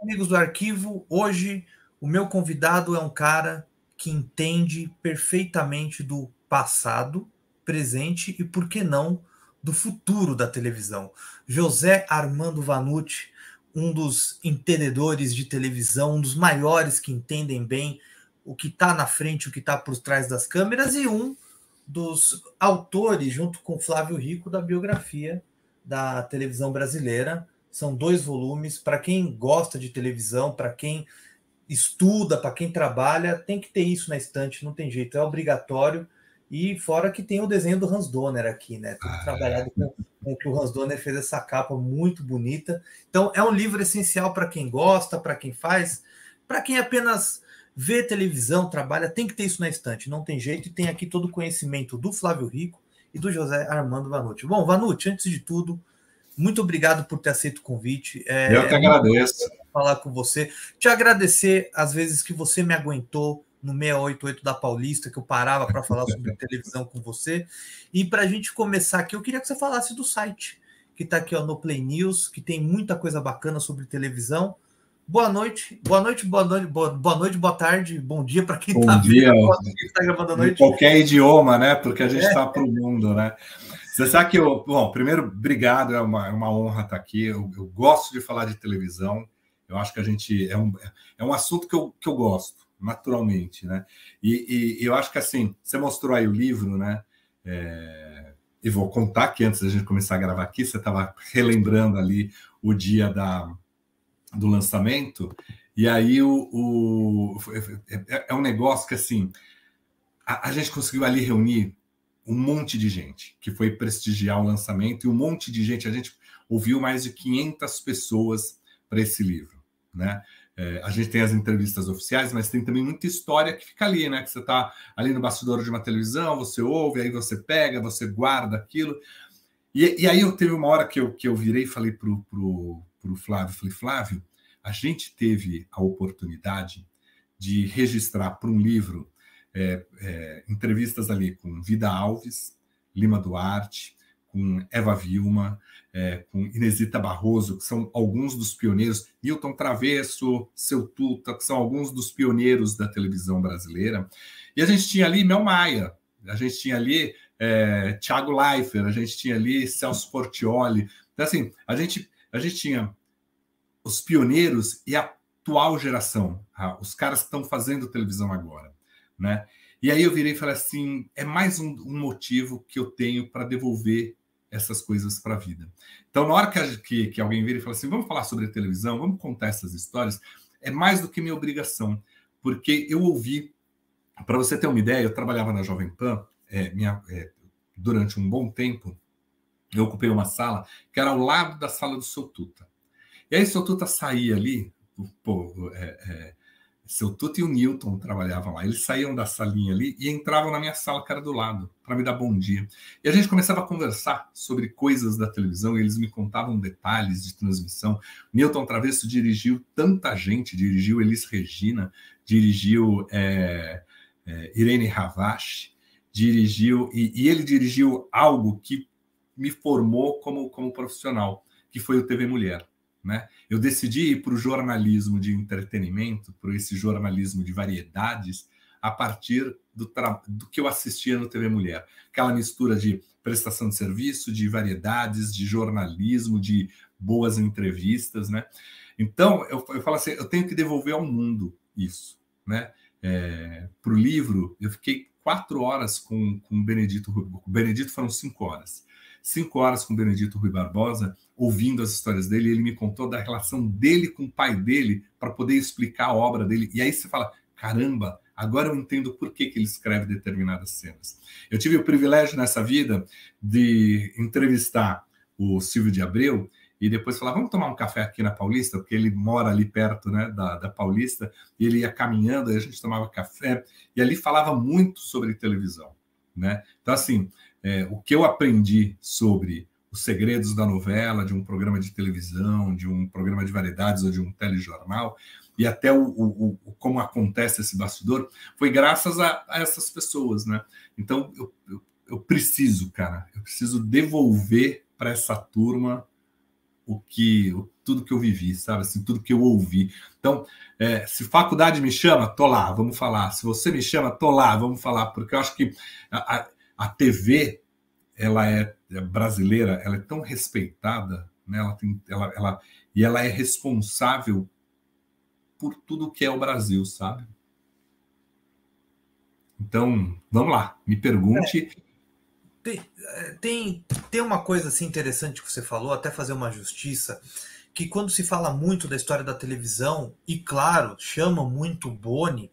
Amigos do arquivo, hoje o meu convidado é um cara que entende perfeitamente do passado, presente e, por que não, do futuro da televisão. José Armando Vanucci, um dos entendedores de televisão, um dos maiores que entendem bem o que está na frente, o que está por trás das câmeras, e um dos autores, junto com Flávio Rico, da biografia da televisão brasileira. São 2 volumes. Para quem gosta de televisão, para quem estuda, para quem trabalha, tem que ter isso na estante, não tem jeito, é obrigatório. E fora que tem o desenho do Hans Donner aqui, né? Tudo trabalhado com o que o Hans Donner fez, essa capa muito bonita. Então, é um livro essencial para quem gosta, para quem faz, para quem apenas vê televisão, trabalha, tem que ter isso na estante, não tem jeito. E tem aqui todo o conhecimento do Flávio Rico e do José Armando Vanucci. Bom, Vanucci, antes de tudo, muito obrigado por ter aceito o convite. Eu que agradeço. Falar com você. Te agradecer as vezes que você me aguentou no 688 da Paulista, que eu parava para falar sobre televisão com você. E para a gente começar aqui, eu queria que você falasse do site, que está aqui no Play News, que tem muita coisa bacana sobre televisão. Boa noite, boa noite, boa noite, boa noite, boa tarde, bom dia para quem está gravando à noite. Qualquer idioma, né? Porque a gente está para o mundo, né? Você sabe que bom, primeiro, obrigado, é uma honra estar aqui. Eu gosto de falar de televisão. Eu acho que a gente é um assunto que eu gosto, naturalmente, né? E eu acho que assim, você mostrou aí o livro, né? E vou contar que antes da gente começar a gravar aqui, você estava relembrando ali o dia do lançamento, e aí é um negócio que assim a gente conseguiu ali reunir um monte de gente que foi prestigiar o lançamento, e um monte de gente, a gente ouviu mais de 500 pessoas para esse livro, né? A gente tem as entrevistas oficiais, mas tem também muita história que fica ali, né? Que você está ali no bastidor de uma televisão, você ouve, aí você pega, você guarda aquilo. E aí eu teve uma hora que eu virei e falei pro Flávio, falei, Flávio, a gente teve a oportunidade de registrar para um livro entrevistas ali com Vida Alves, Lima Duarte, com Eva Vilma, com Inesita Barroso, que são alguns dos pioneiros, Newton Travesso, Seu Tuta, que são alguns dos pioneiros da televisão brasileira. E a gente tinha ali Mel Maia, a gente tinha ali Thiago Leifert, a gente tinha ali Celso Portiolli. Então, assim, a gente tinha os pioneiros e a atual geração, os caras que estão fazendo televisão agora, né? E aí eu virei e falei assim, é mais um motivo que eu tenho para devolver essas coisas para a vida. Então, na hora que alguém vira e fala assim, vamos falar sobre a televisão, vamos contar essas histórias, é mais do que minha obrigação, porque eu ouvi, para você ter uma ideia, eu trabalhava na Jovem Pan, durante um bom tempo, eu ocupei uma sala que era ao lado da sala do Seu Tuta. E aí o Seu Tuta saía ali, Seu Tuta e o Newton trabalhavam lá. Eles saíam da salinha ali e entravam na minha sala, que era do lado, para me dar bom dia. E a gente começava a conversar sobre coisas da televisão, e eles me contavam detalhes de transmissão. Newton Travesso dirigiu tanta gente, dirigiu Elis Regina, dirigiu Irene Ravache, dirigiu... E ele dirigiu algo que me formou como profissional, que foi o TV Mulher. Né? Eu decidi ir para o jornalismo de entretenimento, para esse jornalismo de variedades, a partir do que eu assistia no TV Mulher. Aquela mistura de prestação de serviço, de variedades, de jornalismo, de boas entrevistas. Né? Então, eu falo assim, eu tenho que devolver ao mundo isso. Né? Para o livro, eu fiquei 4 horas com o Benedito Rui. O Benedito foram 5 horas. 5 horas com o Benedito Rui Barbosa, ouvindo as histórias dele, e ele me contou da relação dele com o pai dele, para poder explicar a obra dele. E aí você fala, caramba, agora eu entendo por que ele escreve determinadas cenas. Eu tive o privilégio nessa vida de entrevistar o Silvio de Abreu, e depois falar, vamos tomar um café aqui na Paulista, porque ele mora ali perto, né, da Paulista, e ele ia caminhando, aí a gente tomava café, e ali falava muito sobre televisão. Né? Então, assim, o que eu aprendi sobre os segredos da novela, de um programa de televisão, de um programa de variedades ou de um telejornal, e até como acontece esse bastidor, foi graças a essas pessoas. Né? Então, eu preciso devolver para essa turma tudo que eu vivi, sabe? Assim, tudo que eu ouvi. Então, se faculdade me chama, tô lá, vamos falar. Se você me chama, tô lá, vamos falar. Porque eu acho que a TV, ela é brasileira, ela é tão respeitada, né? E ela é responsável por tudo que é o Brasil, sabe? Então, vamos lá, me pergunte. Tem uma coisa assim interessante que você falou, até fazer uma justiça, que quando se fala muito da história da televisão, e claro, chama muito o Boni,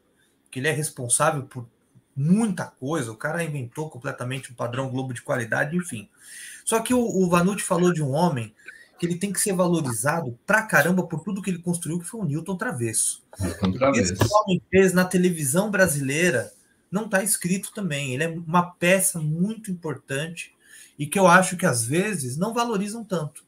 que ele é responsável por muita coisa, o cara inventou completamente um padrão Globo de qualidade, enfim. Só que o Vanucci falou de um homem que ele tem que ser valorizado pra caramba por tudo que ele construiu, que foi o Newton Travesso. Outra Esse vez. homem fez na televisão brasileira não está escrito também. Ele é uma peça muito importante e que eu acho que às vezes não valorizam tanto.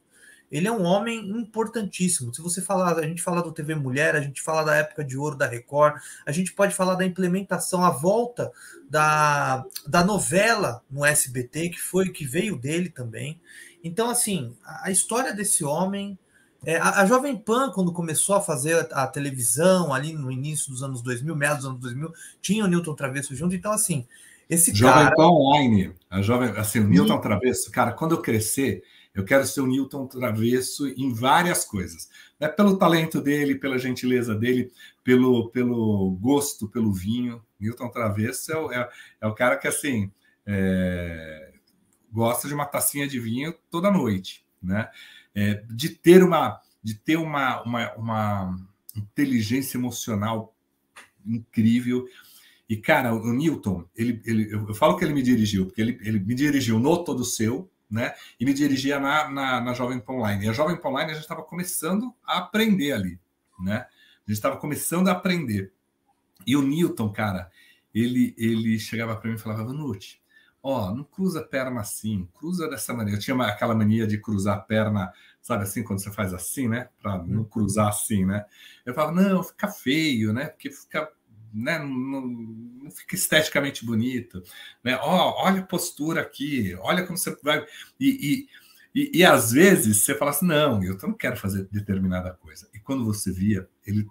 Ele é um homem importantíssimo. Se você falar, a gente fala do TV Mulher, a gente fala da época de ouro da Record, a gente pode falar da implementação, a volta da novela no SBT, que veio dele também. Então, assim, a história desse homem. A Jovem Pan, quando começou a fazer a televisão, ali no início dos anos 2000, meados dos anos 2000, tinha o Newton Travesso junto. Então, assim, esse Jovem cara. Pan Online, assim, o Newton Travesso, cara, quando eu crescer, eu quero ser o Newton Travesso em várias coisas. Né? Pelo talento dele, pela gentileza dele, pelo gosto, pelo vinho. Newton Travesso é o cara que, assim, gosta de uma tacinha de vinho toda noite, né? De ter uma inteligência emocional incrível. E, cara, o Newton, eu falo que ele me dirigiu, porque ele me dirigiu no Todo Seu, né? E me dirigia na Jovem Pan Online. E a Jovem Pan Online a gente estava começando a aprender ali, né? A gente estava começando a aprender. E o Newton, cara, ele chegava para mim e falava, Vanucci, não cruza a perna assim, cruza dessa maneira. Eu tinha aquela mania de cruzar a perna, sabe assim, quando você faz assim, né? Para não cruzar assim, né? Eu falava, não, fica feio, né? Porque fica... Né, não fica esteticamente bonito, né? Olha a postura aqui, olha como você vai. E às vezes você fala assim: não, eu não quero fazer determinada coisa. E quando você via, ele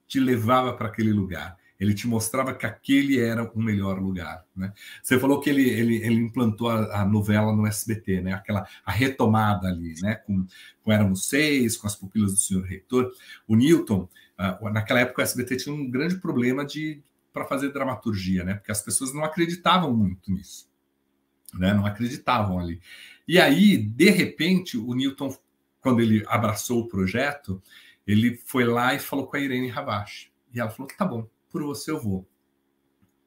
te levava para aquele lugar, ele te mostrava que aquele era o melhor lugar. Né? Você falou que ele implantou a novela no SBT, né? A retomada ali, né? Com Éramos Seis, com As Pupilas do Senhor Reitor. O Newton. Naquela época o SBT tinha um grande problema para fazer dramaturgia, né? Porque as pessoas não acreditavam muito nisso, né? Não acreditavam ali. E aí, de repente, o Newton, quando ele abraçou o projeto, ele foi lá e falou com a Irene Ravache. E ela falou: tá bom, por você eu vou.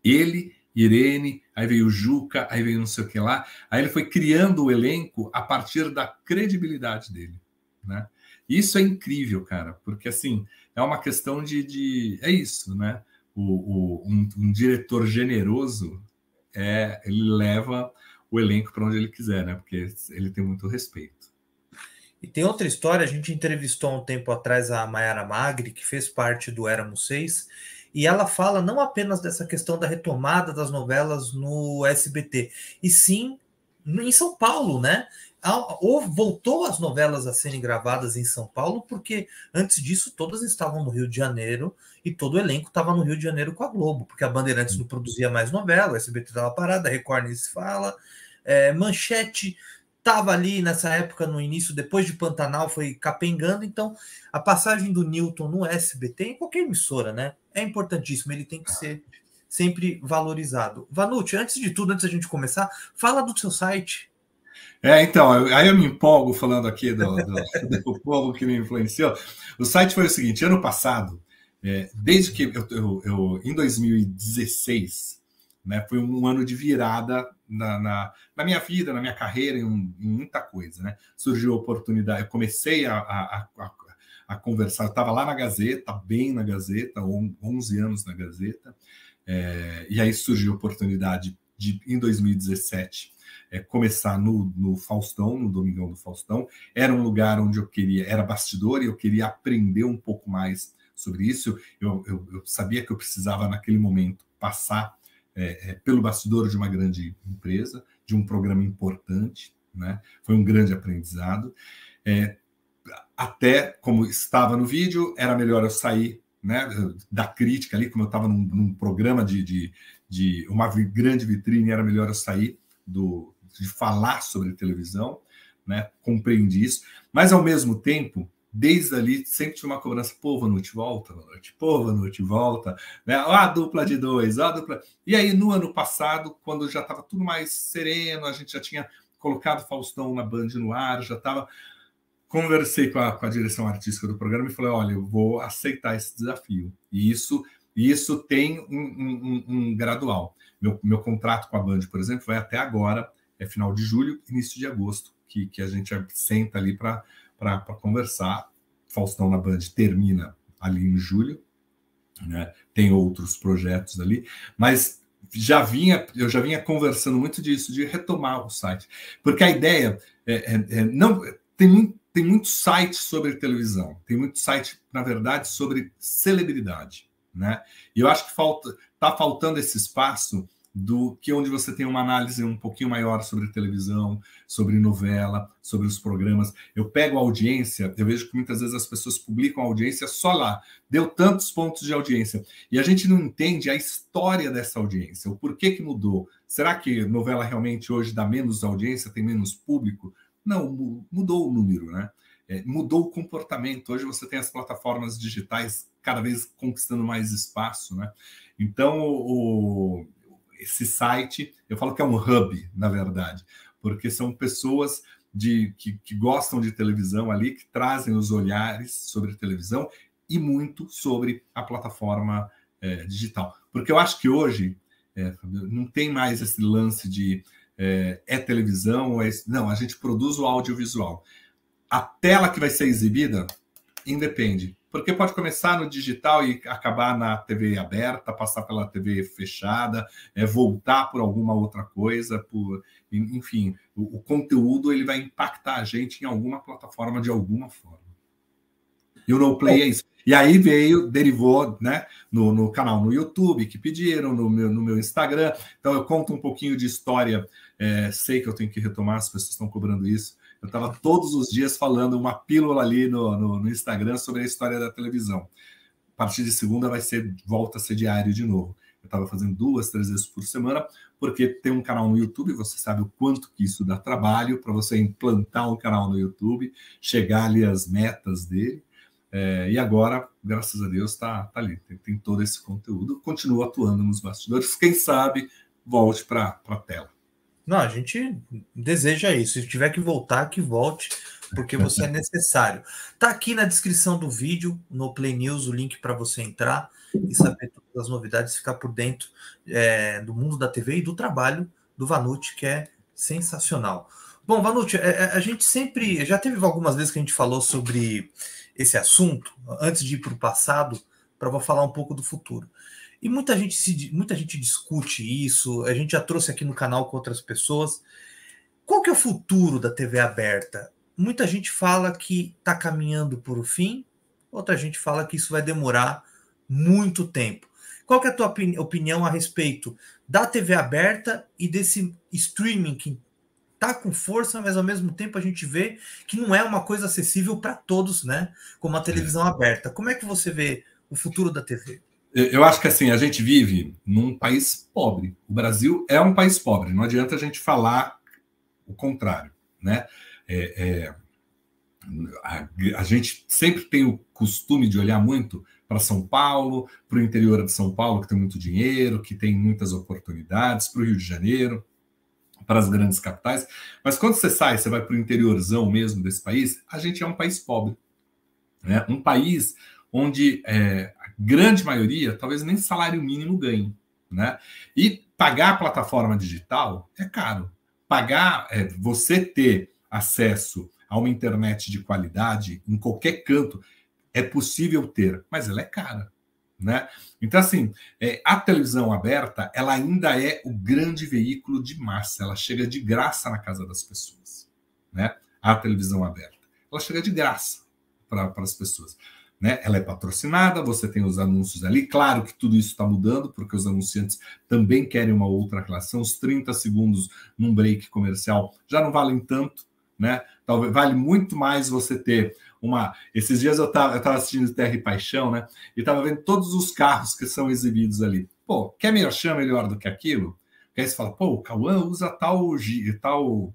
Ele, Irene, aí veio o Juca, aí veio não sei o que lá. Aí ele foi criando o elenco a partir da credibilidade dele, né? Isso é incrível, cara, porque assim é uma questão é isso, né? Um diretor generoso ele leva o elenco para onde ele quiser, né? Porque ele tem muito respeito. E tem outra história, a gente entrevistou há um tempo atrás a Maiara Magri, que fez parte do Éramos Seis, e ela fala não apenas dessa questão da retomada das novelas no SBT, e sim em São Paulo, né? Ou voltou as novelas a serem gravadas em São Paulo, porque antes disso todas estavam no Rio de Janeiro e todo o elenco estava no Rio de Janeiro com a Globo, porque a Bandeirantes não produzia mais novela, o SBT estava parada, a Record nem se fala, Manchete estava ali nessa época, no início, depois de Pantanal, foi capengando. Então, a passagem do Newton no SBT, em qualquer emissora, né, é importantíssimo, ele tem que ser sempre valorizado. Vanucci, antes de tudo, antes da gente começar, fala do seu site. Então, aí eu me empolgo falando aqui do povo que me influenciou. O site foi o seguinte: ano passado, desde que eu em 2016, né, foi um ano de virada na minha vida, na minha carreira, em muita coisa. Né? Surgiu a oportunidade, eu comecei a conversar, eu estava lá na Gazeta, bem na Gazeta, 11 anos na Gazeta, e aí surgiu a oportunidade de, em 2017, começar no Faustão, no Domingão do Faustão. Era um lugar onde eu era bastidor e eu queria aprender um pouco mais sobre isso. Eu sabia que eu precisava, naquele momento, passar pelo bastidor de uma grande empresa, de um programa importante, né? Foi um grande aprendizado. até como estava no vídeo, era melhor eu sair, né, da crítica ali, como eu estava num programa de uma grande vitrine, era melhor eu sair de falar sobre televisão, né? Compreendi isso, mas ao mesmo tempo, desde ali, sempre tinha uma cobrança, pô, Vanucci, volta, Vanucci, pô, Vanucci, volta, né? Ó, a dupla de dois, ó, a dupla... E aí, no ano passado, quando já estava tudo mais sereno, a gente já tinha colocado Faustão na Band no ar, já estava... Conversei com a direção artística do programa e falei, olha, eu vou aceitar esse desafio. E isso tem um gradual. Meu contrato com a Band, por exemplo, vai até agora, é final de julho, início de agosto, que a gente senta ali para conversar. Faustão na Band termina ali em julho, né? Tem outros projetos ali, mas eu já vinha conversando muito disso, de retomar o site, porque a ideia não tem muito site sobre televisão, tem muito site, na verdade, sobre celebridade, né? E eu acho que está faltando esse espaço onde você tem uma análise um pouquinho maior sobre televisão, sobre novela, sobre os programas. Eu pego a audiência, eu vejo que muitas vezes as pessoas publicam a audiência só lá, deu tantos pontos de audiência, e a gente não entende a história dessa audiência, o porquê que mudou. Será que novela realmente hoje dá menos audiência, tem menos público? Não, mudou o número, né? Mudou o comportamento. Hoje você tem as plataformas digitais cada vez conquistando mais espaço, né? Então, esse site, eu falo que é um hub, na verdade, porque são pessoas que gostam de televisão ali, que trazem os olhares sobre televisão e muito sobre a plataforma digital. Porque eu acho que hoje não tem mais esse lance de televisão ou não, a gente produz o audiovisual. A tela que vai ser exibida independe, porque pode começar no digital e acabar na TV aberta, passar pela TV fechada, voltar por alguma outra coisa, enfim, o conteúdo ele vai impactar a gente em alguma plataforma de alguma forma. E o NoPlay é isso. E aí derivou, né, no canal no YouTube, que pediram, no meu Instagram. Então eu conto um pouquinho de história. Sei que eu tenho que retomar, as pessoas estão cobrando isso. Eu estava todos os dias falando uma pílula ali no Instagram sobre a história da televisão. A partir de segunda volta a ser diário de novo. Eu estava fazendo 2, 3 vezes por semana, porque tem um canal no YouTube, você sabe o quanto que isso dá trabalho para você implantar um canal no YouTube, chegar ali às metas dele. E agora, graças a Deus, está ali. Tem todo esse conteúdo. Continua atuando nos bastidores. Quem sabe volte para a tela. Não, a gente deseja isso. Se tiver que voltar, que volte, porque você é necessário. Tá aqui na descrição do vídeo, no Play News, o link para você entrar e saber todas as novidades, ficar por dentro do mundo da TV e do trabalho do Vanucci, que é sensacional. Bom, Vanucci, a gente sempre... Já teve algumas vezes que a gente falou sobre esse assunto, antes de ir para o passado, para falar um pouco do futuro. E muita gente discute isso, a gente já trouxe aqui no canal com outras pessoas. Qual que é o futuro da TV aberta? Muita gente fala que está caminhando para o fim, outra gente fala que isso vai demorar muito tempo. Qual que é a tua opinião a respeito da TV aberta e desse streaming que está com força, mas ao mesmo tempo a gente vê que não é uma coisa acessível para todos, né? Como a televisão aberta. Como é que você vê o futuro da TV? Eu acho que assim, a gente vive num país pobre. O Brasil é um país pobre. Não adianta a gente falar o contrário, né? A gente sempre tem o costume de olhar muito para São Paulo, para o interior de São Paulo, que tem muito dinheiro, que tem muitas oportunidades, para o Rio de Janeiro, para as grandes capitais. Mas quando você vai para o interiorzão mesmo desse país, a gente é um país pobre, né? Um país onde a grande maioria talvez nem salário mínimo ganhe, né? E pagar a plataforma digital é caro. Você ter acesso a uma internet de qualidade em qualquer canto é possível ter, mas ela é cara, né? Então, assim, a televisão aberta, ela ainda é o grande veículo de massa, ela chega de graça na casa das pessoas, né? A televisão aberta, ela chega de graça para as pessoas, né? Ela é patrocinada, você tem os anúncios ali, claro que tudo isso está mudando, porque os anunciantes também querem uma outra relação, os 30 segundos num break comercial já não valem tanto, né? Talvez vale muito mais você ter Esses dias eu tava assistindo Terra e Paixão, né? E tava vendo todos os carros que são exibidos ali. Pô, quer merchan melhor do que aquilo? Porque aí você fala, pô, o Cauã usa tal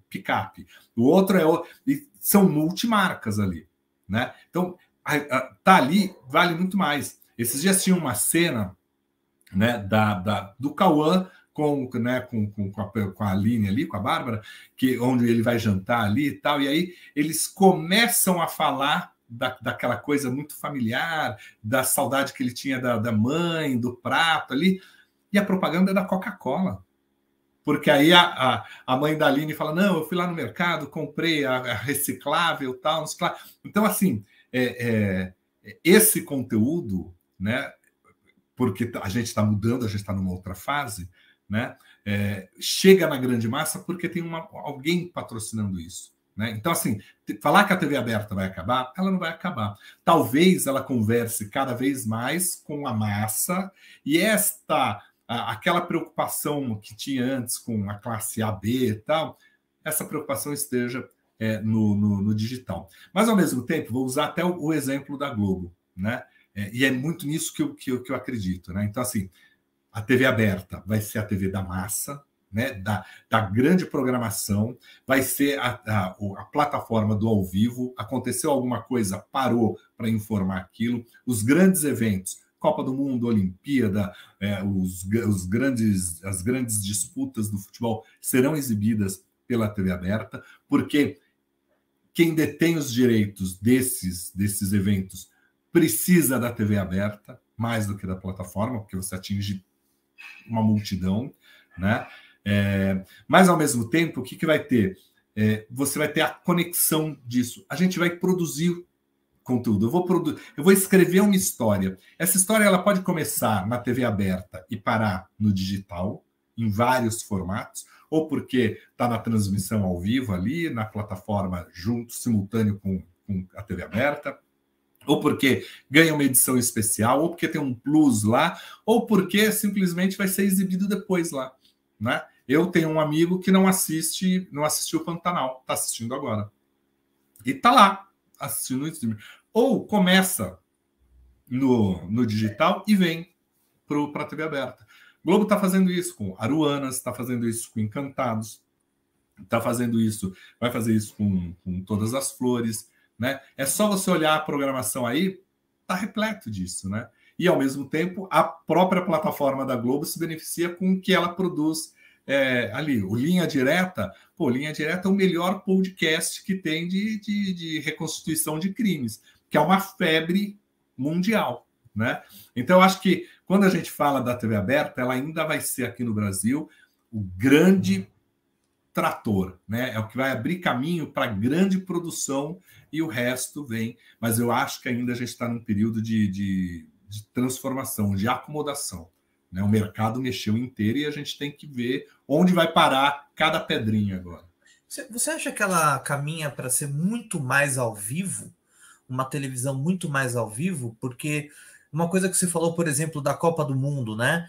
picape. O outro é outro. E são multimarcas ali, né? Então, tá ali vale muito mais. Esses dias tinha uma cena, né, do Cauã com a Aline ali, com a Bárbara, onde ele vai jantar ali e tal, e aí eles começam a falar daquela coisa muito familiar, da saudade que ele tinha da mãe, do prato ali, e a propaganda é da Coca-Cola. Porque aí a mãe da Aline fala, não, eu fui lá no mercado, comprei a reciclável, tal, então, assim, esse conteúdo, né, porque a gente está mudando, a gente está numa outra fase, né? Chega na grande massa porque tem alguém patrocinando isso. Né? Então, assim, falar que a TV aberta vai acabar, ela não vai acabar. Talvez ela converse cada vez mais com a massa e aquela preocupação que tinha antes com a classe AB e tal, essa preocupação esteja no digital. Mas, ao mesmo tempo, vou usar até o exemplo da Globo, né? E é muito nisso que eu acredito, né? Então, assim, a TV aberta vai ser a TV da massa, né? Da grande programação, vai ser a plataforma do ao vivo. Aconteceu alguma coisa, parou para informar aquilo. Os grandes eventos, Copa do Mundo, Olimpíada, as grandes disputas do futebol serão exibidas pela TV aberta, porque quem detém os direitos desses eventos precisa da TV aberta, mais do que da plataforma, porque você atinge uma multidão, né? Mas, ao mesmo tempo, o que vai ter? Você vai ter a conexão disso. A gente vai produzir conteúdo. Eu vou escrever uma história. Essa história ela pode começar na TV aberta e parar no digital, em vários formatos, ou porque está na transmissão ao vivo ali, na plataforma, junto, simultâneo com a TV aberta, ou porque ganha uma edição especial, ou porque tem um plus lá, ou porque simplesmente vai ser exibido depois lá, né? Eu tenho um amigo que não assistiu o Pantanal, está assistindo agora. E está lá, assistindo o streaming. Ou começa no digital e vem para a TV aberta. Globo está fazendo isso com Aruanas, está fazendo isso com Encantados, vai fazer isso com Todas as Flores, né? É só você olhar a programação aí, tá repleto disso, né? E, ao mesmo tempo, a própria plataforma da Globo se beneficia com o que ela produz ali. O Linha Direta, Linha Direta é o melhor podcast que tem de reconstituição de crimes, que é uma febre mundial, né? Então, eu acho que quando a gente fala da TV aberta, ela ainda vai ser aqui no Brasil o grande trator, né? É o que vai abrir caminho para grande produção e o resto vem. Mas eu acho que ainda a gente está num período de transformação, de acomodação, né? O mercado mexeu inteiro e a gente tem que ver onde vai parar cada pedrinha agora. Você acha que ela caminha para ser muito mais ao vivo? Uma televisão muito mais ao vivo? Porque uma coisa que você falou, por exemplo, da Copa do Mundo, né?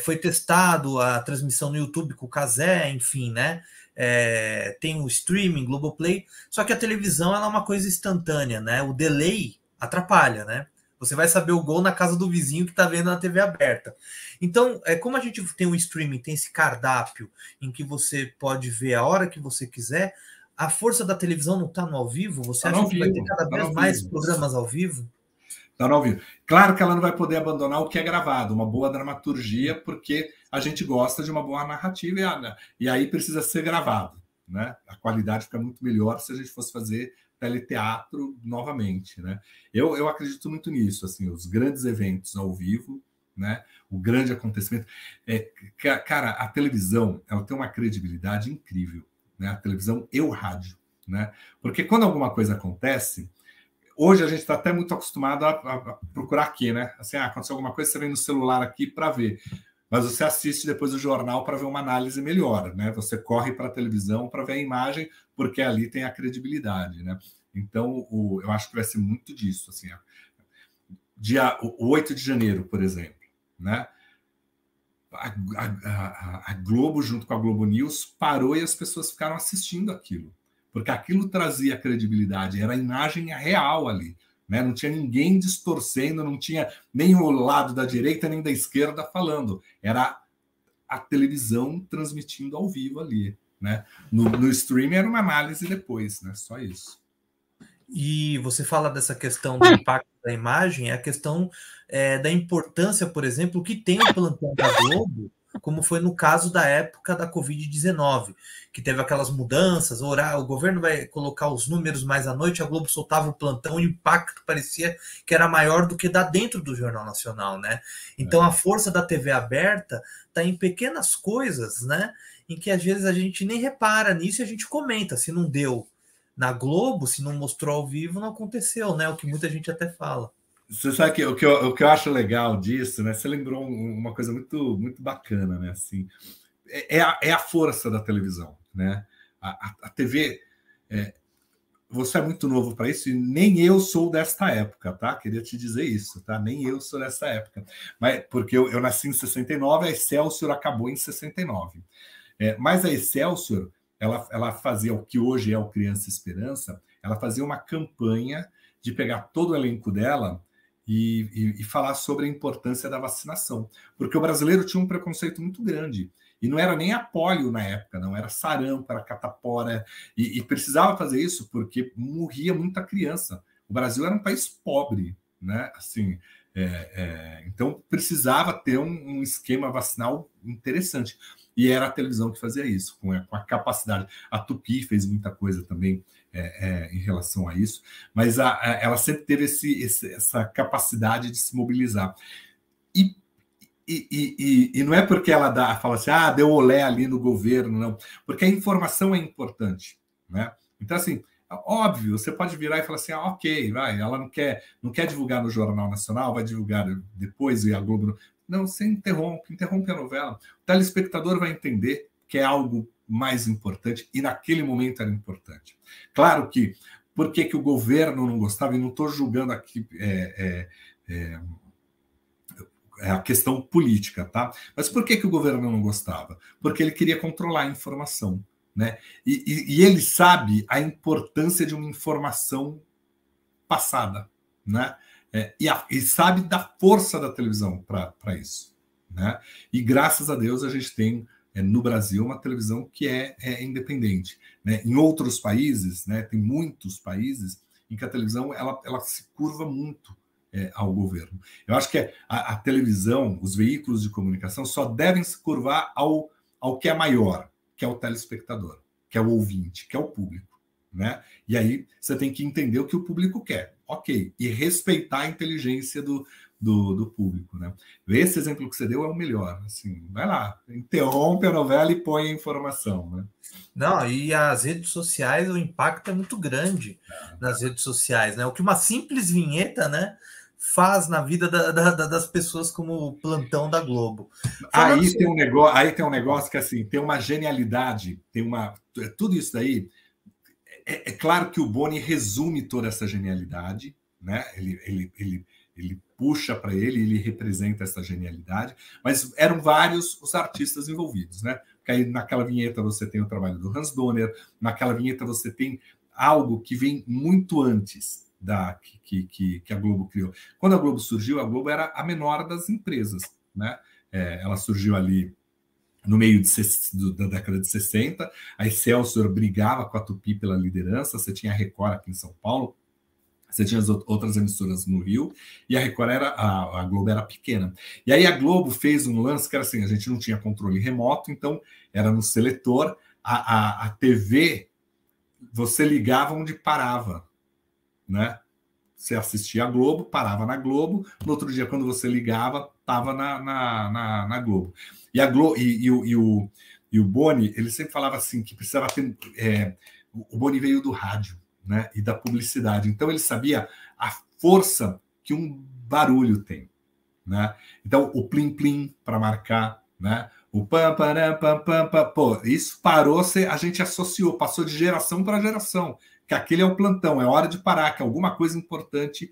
Foi testado a transmissão no YouTube com o Cazé, enfim, né? Tem o streaming, Globoplay, só que a televisão ela é uma coisa instantânea, né? O delay atrapalha, né? Você vai saber o gol na casa do vizinho que está vendo na TV aberta. Então, como a gente tem o streaming, tem esse cardápio em que você pode ver a hora que você quiser, a força da televisão não está no ao vivo? Você acha que vai ter cada vez mais programas ao vivo? Está no ao vivo. Claro que ela não vai poder abandonar o que é gravado, uma boa dramaturgia, porque a gente gosta de uma boa narrativa e aí precisa ser gravado, né? A qualidade fica muito melhor se a gente fosse fazer teleteatro novamente, né? Eu acredito muito nisso, assim, os grandes eventos ao vivo, né? O grande acontecimento. Cara, a televisão ela tem uma credibilidade incrível, né? A televisão e o rádio, né? Porque quando alguma coisa acontece, hoje a gente está até muito acostumado a procurar aqui, né? Assim, aconteceu alguma coisa, você vem no celular aqui para ver. Mas você assiste depois o jornal para ver uma análise melhor, né? Você corre para a televisão para ver a imagem, porque ali tem a credibilidade, né? Então, eu acho que vai ser muito disso, assim. O 8 de janeiro, por exemplo, né? A Globo, junto com a Globo News, parou e as pessoas ficaram assistindo aquilo. porque aquilo trazia credibilidade, era a imagem real ali, né? Não tinha ninguém distorcendo, não tinha nem o lado da direita nem da esquerda falando, era a televisão transmitindo ao vivo ali, né? No streaming era uma análise depois, né? Só isso. E você fala dessa questão do impacto da imagem, é a questão da importância, por exemplo, que tem o plantão da Globo, como foi no caso da época da Covid-19, que teve aquelas mudanças, o governo vai colocar os números mais à noite, a Globo soltava o plantão e o impacto parecia que era maior do que dá dentro do Jornal Nacional, né? Então a força da TV aberta está em pequenas coisas, né? Em que às vezes a gente nem repara nisso e a gente comenta, se não deu na Globo, se não mostrou ao vivo, não aconteceu, né? O que muita gente até fala. Você sabe que o que eu acho legal disso, né? Você lembrou uma coisa muito, muito bacana, né? Assim, é a força da televisão, né? A TV. Você é muito novo para isso e nem eu sou desta época, tá? Queria te dizer isso, tá? Nem eu sou dessa época. Mas, porque eu nasci em 69, a Excelsior acabou em 69. Mas a Excelsior, ela fazia o que hoje é o Criança Esperança, ela fazia uma campanha de pegar todo o elenco dela e falar sobre a importância da vacinação. Porque o brasileiro tinha um preconceito muito grande. E não era nem a polio na época, não. Era sarampo, era catapora. E precisava fazer isso porque morria muita criança. O Brasil era um país pobre, né? Assim, então precisava ter um esquema vacinal interessante. E era a televisão que fazia isso, com a capacidade. A Tupi fez muita coisa também em relação a isso, mas ela sempre teve essa capacidade de se mobilizar. E não é porque ela fala assim, deu olé ali no governo, não. Porque a informação é importante, né? Então, assim, óbvio, você pode virar e falar assim, ok, vai, ela não quer divulgar no Jornal Nacional, vai divulgar depois e a Globo... Não, você interrompe a novela. O telespectador vai entender que é algo mais importante, e naquele momento era importante. Claro que, por que o governo não gostava, e não estou julgando aqui a questão política, tá? Mas por que o governo não gostava? Porque ele queria controlar a informação, né? E ele sabe a importância de uma informação passada, né? E sabe da força da televisão para isso, né? E graças a Deus a gente tem no Brasil uma televisão que é independente, né? Em outros países, né? Tem muitos países em que a televisão ela se curva muito ao governo. Eu acho que a televisão, os veículos de comunicação só devem se curvar ao que é maior, que é o telespectador, que é o ouvinte, que é o público, né? E aí você tem que entender o que o público quer, ok, e respeitar a inteligência do público, né? Esse exemplo que você deu é o melhor, assim, vai lá, interrompe a novela e põe a informação, né? Não, e as redes sociais, o impacto é muito grande nas redes sociais, né? O que uma simples vinheta, né, faz na vida das pessoas, como o plantão da Globo. Aí tem um negócio que, assim, tem uma genialidade, tudo isso daí. É claro que o Boni resume toda essa genialidade, né? Ele puxa para ele representa essa genialidade, mas eram vários os artistas envolvidos, né? Porque aí naquela vinheta você tem o trabalho do Hans Donner, naquela vinheta você tem algo que vem muito antes que a Globo criou. Quando a Globo surgiu, a Globo era a menor das empresas, né? Ela surgiu ali no meio da década de 60, a Excelsior brigava com a Tupi pela liderança, você tinha a Record aqui em São Paulo, você tinha as outras emissoras no Rio, e a Record a Globo era pequena. E aí a Globo fez um lance que era assim, a gente não tinha controle remoto, então era no seletor, a TV, você ligava onde parava, né? Você assistia a Globo, parava na Globo, no outro dia, quando você ligava, estava na Globo. E a Globo e o Boni, ele sempre falava assim que precisava ter. O Boni veio do rádio, né? E da publicidade. Então ele sabia a força que um barulho tem, né? Então o plim-plim para marcar, né? O pam, param, pam, pam, pam. Pô, isso parou, a gente associou, passou de geração para geração. Que aquele é o plantão, é hora de parar, que alguma coisa importante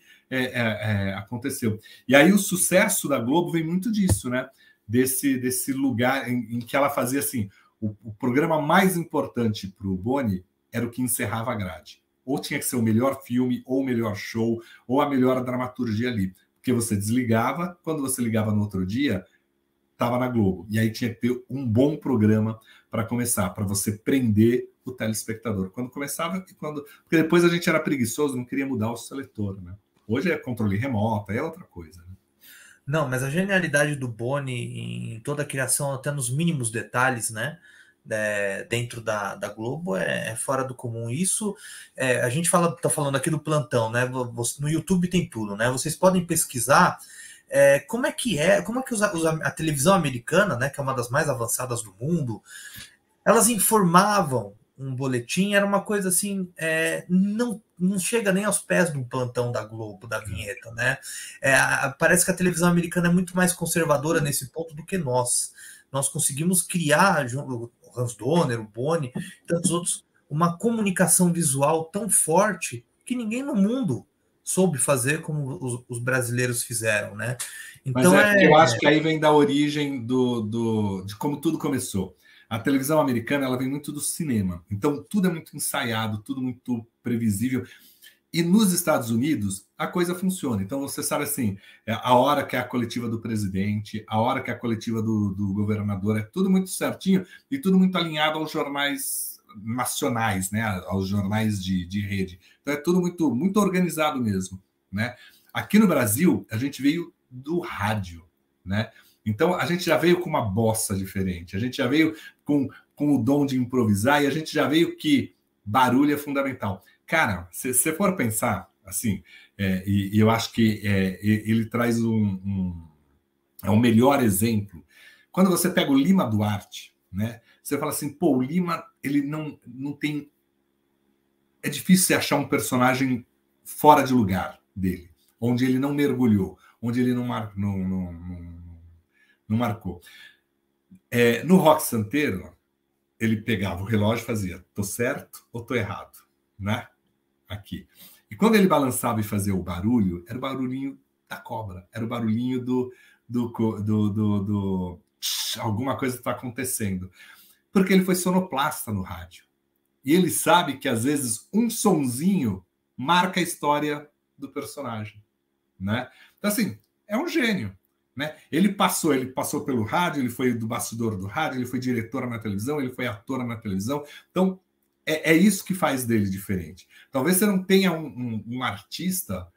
aconteceu. E aí o sucesso da Globo vem muito disso, né? Desse lugar em que ela fazia assim, o programa mais importante para o Boni era o que encerrava a grade. Ou tinha que ser o melhor filme, ou o melhor show, ou a melhor dramaturgia ali. Porque você desligava, quando você ligava no outro dia, estava na Globo. E aí tinha que ter um bom programa para começar, para você prender o telespectador. Quando começava, porque depois a gente era preguiçoso, não queria mudar o seletor, né? Hoje é controle remoto, é outra coisa, né? Não, mas a genialidade do Boni em toda a criação, até nos mínimos detalhes, né? Dentro da Globo é fora do comum. Isso a gente tá falando aqui do plantão, né? No YouTube tem tudo, né? Vocês podem pesquisar como é que a televisão americana, né? Que é uma das mais avançadas do mundo, elas informavam um boletim, era uma coisa assim, não chega nem aos pés do plantão da Globo, da vinheta, né? Parece que a televisão americana é muito mais conservadora nesse ponto do que nós. Nós conseguimos criar, o Hans Donner, o Boni, tantos outros, uma comunicação visual tão forte que ninguém no mundo soube fazer como os brasileiros fizeram, né? Então, Mas eu acho que aí vem da origem de como tudo começou. A televisão americana, ela vem muito do cinema. Então, tudo é muito ensaiado, tudo muito previsível. E nos Estados Unidos, a coisa funciona. Então, você sabe assim, a hora que é a coletiva do presidente, a hora que é a coletiva do governador, é tudo muito certinho e tudo muito alinhado aos jornais nacionais, né? Aos jornais de rede. Então, é tudo muito, muito organizado mesmo, né? Aqui no Brasil, a gente veio do rádio, né? Então, a gente já veio com uma bossa diferente, a gente já veio com o dom de improvisar e a gente já veio que barulho é fundamental. Cara, se você for pensar, assim, e eu acho que ele traz é o melhor exemplo. Quando você pega o Lima Duarte, né? Você fala assim, pô, o Lima, ele não tem... É difícil você achar um personagem fora de lugar dele, onde ele não mergulhou, onde ele não marcou. No Rock Santeiro, ele pegava o relógio e fazia, tô certo ou tô errado, né? Aqui. E quando ele balançava e fazia o barulho, era o barulhinho da cobra, era o barulhinho do alguma coisa está acontecendo. Porque ele foi sonoplasta no rádio. E ele sabe que, às vezes, um sonzinho marca a história do personagem, né? Então, assim, é um gênio, né? Ele passou pelo rádio, ele foi do bastidor do rádio, ele foi diretor na televisão, ele foi ator na televisão. Então, é isso que faz dele diferente. Talvez você não tenha um artista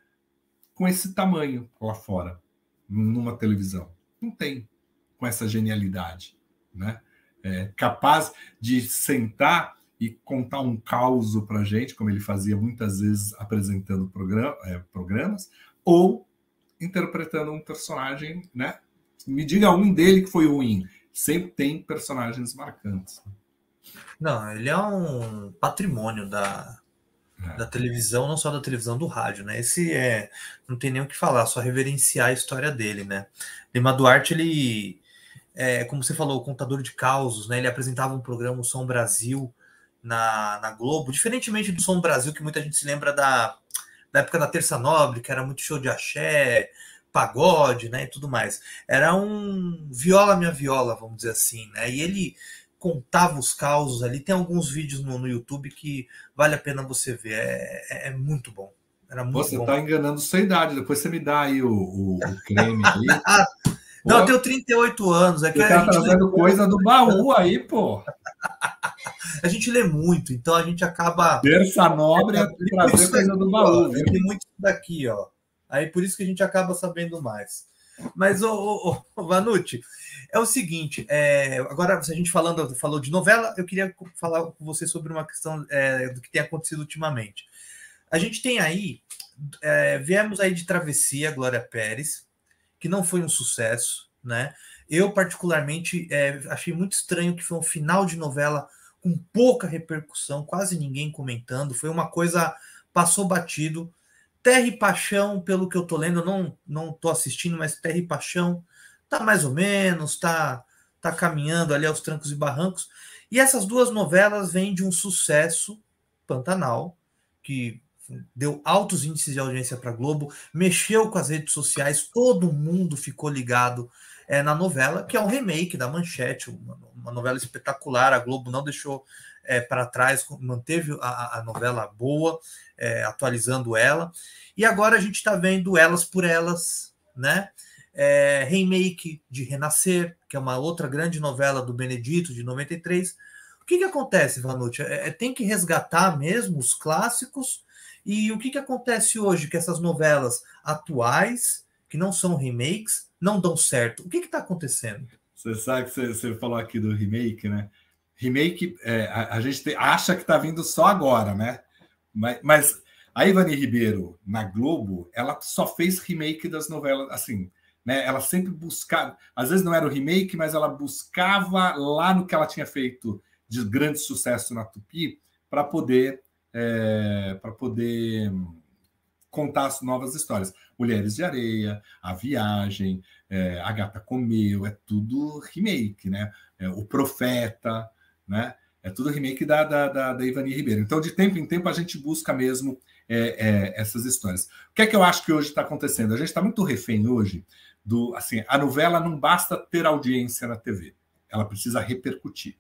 com esse tamanho lá fora, numa televisão. Não tem, com essa genialidade, né? Capaz de sentar e contar um caos para a gente, como ele fazia muitas vezes apresentando programas, ou interpretando um personagem, né? Me diga um dele que foi ruim. Sempre tem personagens marcantes. Não, ele é um patrimônio da televisão, não só da televisão, do rádio, né? Esse não tem nem o que falar, só reverenciar a história dele, né? Lima Duarte, ele como você falou, o contador de causos, né? Ele apresentava um programa, o Som Brasil, na Globo, diferentemente do Som Brasil, que muita gente se lembra da época da Terça Nobre, que era muito show de axé, pagode, né? E tudo mais. Era um viola minha viola, vamos dizer assim, né? E ele contava os causos ali. Tem alguns vídeos no YouTube que vale a pena você ver. É muito bom. Era muito você bom. Você tá enganando sua idade. Depois você me dá aí o creme aí. Não, eu tenho 38 anos. Você tá trazendo coisa do baú aí, pô. A gente lê muito, então a gente acaba... Terça Nobre é trazer coisa do baú. Eu li muito daqui, ó. Aí por isso que a gente acaba sabendo mais. Mas, Vanucci, é o seguinte, agora, se a gente falou de novela, eu queria falar com você sobre uma questão do que tem acontecido ultimamente. A gente tem aí, viemos aí de Travessia, Glória Pérez, que não foi um sucesso, né? Eu, particularmente, achei muito estranho que foi um final de novela com pouca repercussão, quase ninguém comentando, foi uma coisa, passou batido. Terra e Paixão, pelo que eu tô lendo, eu não tô assistindo, mas Terra e Paixão tá mais ou menos, tá caminhando ali aos trancos e barrancos. E essas duas novelas vêm de um sucesso, Pantanal, que deu altos índices de audiência para Globo, mexeu com as redes sociais, todo mundo ficou ligado na novela, que é um remake da Manchete, uma novela espetacular. A Globo não deixou para trás, manteve a novela boa, atualizando ela. E agora a gente está vendo Elas por Elas, né? Remake de Renascer, que é uma outra grande novela do Benedito, de 93. O que acontece, Vanucci? Tem que resgatar mesmo os clássicos. E o que acontece hoje que essas novelas atuais, que não são remakes, não dão certo? O que está acontecendo? Você sabe que você falou aqui do remake, né? Remake, a gente acha que está vindo só agora, né? Mas a Ivani Ribeiro, na Globo, ela só fez remake das novelas, assim, né? Ela sempre buscava, às vezes não era o remake, mas ela buscava lá no que ela tinha feito de grande sucesso na Tupi para poder contar as novas histórias. Mulheres de Areia, A Viagem, A Gata Comeu, é tudo remake, né? O Profeta, né? É tudo remake da Ivani Ribeiro. Então, de tempo em tempo, a gente busca mesmo essas histórias. O que é que eu acho que hoje está acontecendo? A gente está muito refém hoje do... Assim, a novela não basta ter audiência na TV. Ela precisa repercutir.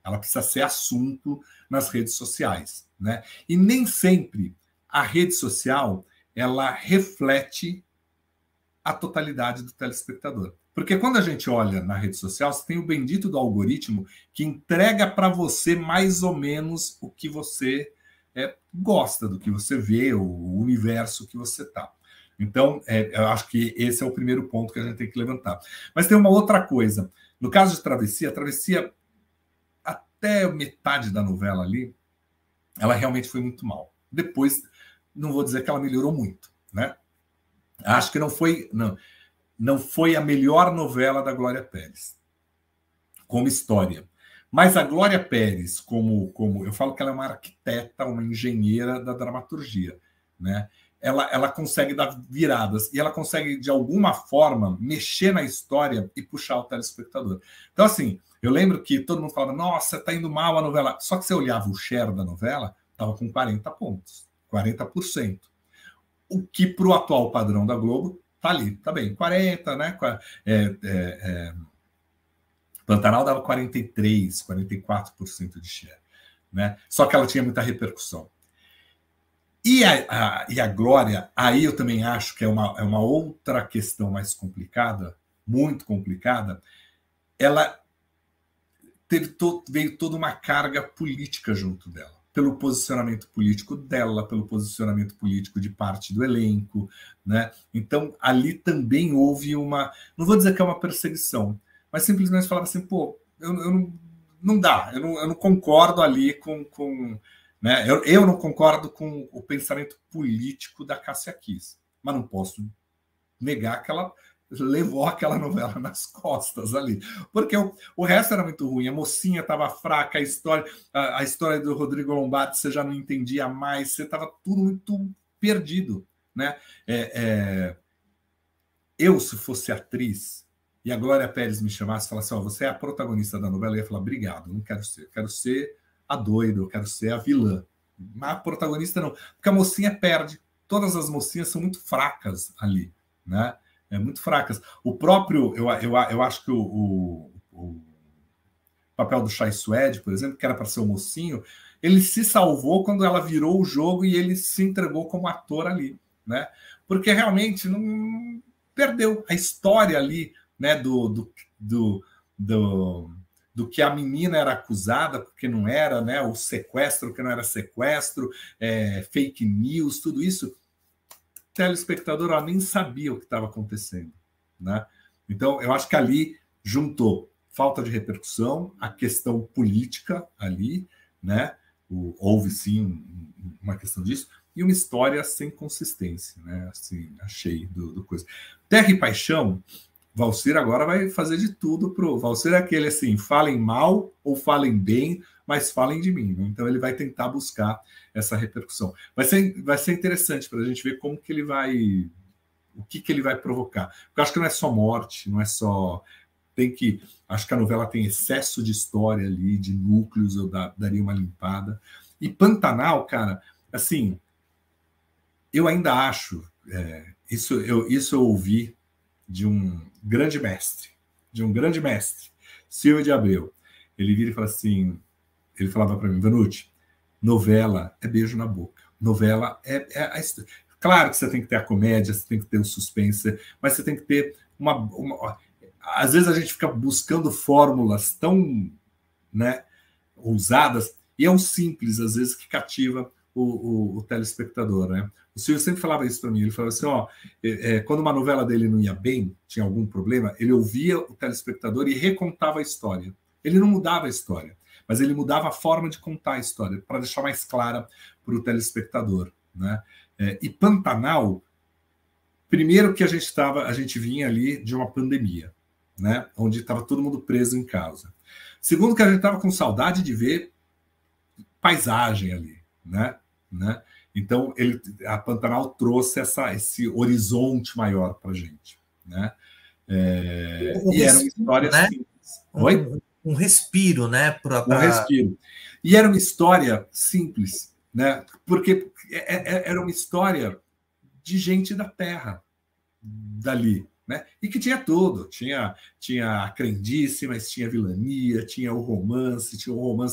Ela precisa ser assunto nas redes sociais, né? E nem sempre a rede social ela reflete a totalidade do telespectador. Porque quando a gente olha na rede social, você tem o bendito do algoritmo que entrega para você mais ou menos o que você gosta, do que você vê, o universo que você está. Então, eu acho que esse é o primeiro ponto que a gente tem que levantar. Mas tem uma outra coisa. No caso de Travessia, a Travessia, até metade da novela ali, ela realmente foi muito mal. Depois, não vou dizer que ela melhorou muito, né? Acho que não foi a melhor novela da Glória Pérez, como história. Mas a Glória Pérez, como eu falo que ela é uma arquiteta, uma engenheira da dramaturgia, né? Ela consegue dar viradas e ela consegue, de alguma forma, mexer na história e puxar o telespectador. Então, assim, eu lembro que todo mundo falava, nossa, tá indo mal a novela. Só que você olhava o share da novela, estava com 40 pontos, 40%. O que, para o atual padrão da Globo, tá ali, tá bem, 40, né? Pantanal dava 43, 44% de share, né? Só que ela tinha muita repercussão. E a Glória, aí eu também acho que é uma outra questão mais complicada, muito complicada. Ela veio toda uma carga política junto dela, pelo posicionamento político dela, pelo posicionamento político de parte do elenco, né? Então, ali também houve não vou dizer que é uma perseguição, mas simplesmente falava assim, pô, não dá, eu não concordo ali com né? Eu não concordo com o pensamento político da Cássia Kiss, mas não posso negar que ela levou aquela novela nas costas ali, porque o resto era muito ruim, a mocinha estava fraca, a história do Rodrigo Lombardi você já não entendia mais, você estava tudo muito perdido, né? Eu, se fosse atriz, e a Glória Pérez me chamasse e falasse, você é a protagonista da novela, eu ia falar, obrigado, não quero ser, eu quero ser a doida, eu quero ser a vilã, mas a protagonista não, porque a mocinha perde, todas as mocinhas são muito fracas ali, né? Muito fracas. O próprio, eu acho que o papel do Chai Suede, por exemplo, que era para ser o mocinho, ele se salvou quando ela virou o jogo e ele se entregou como ator ali, né? Porque realmente não perdeu a história ali, né? Do que a menina era acusada, porque não era, né? O sequestro, que não era sequestro, fake news, tudo isso. O telespectador nem sabia o que estava acontecendo, né? Então, eu acho que ali juntou falta de repercussão, a questão política ali, né? Houve sim uma questão disso, e uma história sem consistência, né? Assim, achei do coisa. Terra e Paixão, Valcir agora vai fazer de tudo pro Valcir, é aquele assim, falem mal ou falem bem, mas falem de mim, né? Então ele vai tentar buscar essa repercussão. Vai ser interessante para a gente ver como que ele vai, o que ele vai provocar. Porque eu acho que não é só morte, não é só acho que a novela tem excesso de história ali, de núcleos, eu daria uma limpada. E Pantanal, cara, assim, eu ainda acho, isso eu ouvi de um grande mestre, Silvio de Abreu. Ele vira e fala assim, ele falava para mim, Vanucci, novela é beijo na boca. Novela claro que você tem que ter a comédia, você tem que ter o suspense, mas você tem que ter às vezes a gente fica buscando fórmulas tão, né, ousadas, e é um simples, às vezes, que cativa o telespectador, né? O Silvio sempre falava isso para mim, ele falava assim, ó, quando uma novela dele não ia bem, tinha algum problema, ele ouvia o telespectador e recontava a história. Ele não mudava a história, mas ele mudava a forma de contar a história, para deixar mais clara para o telespectador, né? E Pantanal, primeiro que a gente vinha ali de uma pandemia, né? Onde estava todo mundo preso em casa. Segundo que a gente estava com saudade de ver paisagem ali, né? Então, a Pantanal trouxe esse horizonte maior para a gente, né? E era uma história, né? simples. Oi? Um respiro, né? Um respiro. E era uma história simples, né? Porque era uma história de gente da terra, dali, né? E que tinha tudo, tinha a crendice, mas tinha vilania, tinha o romance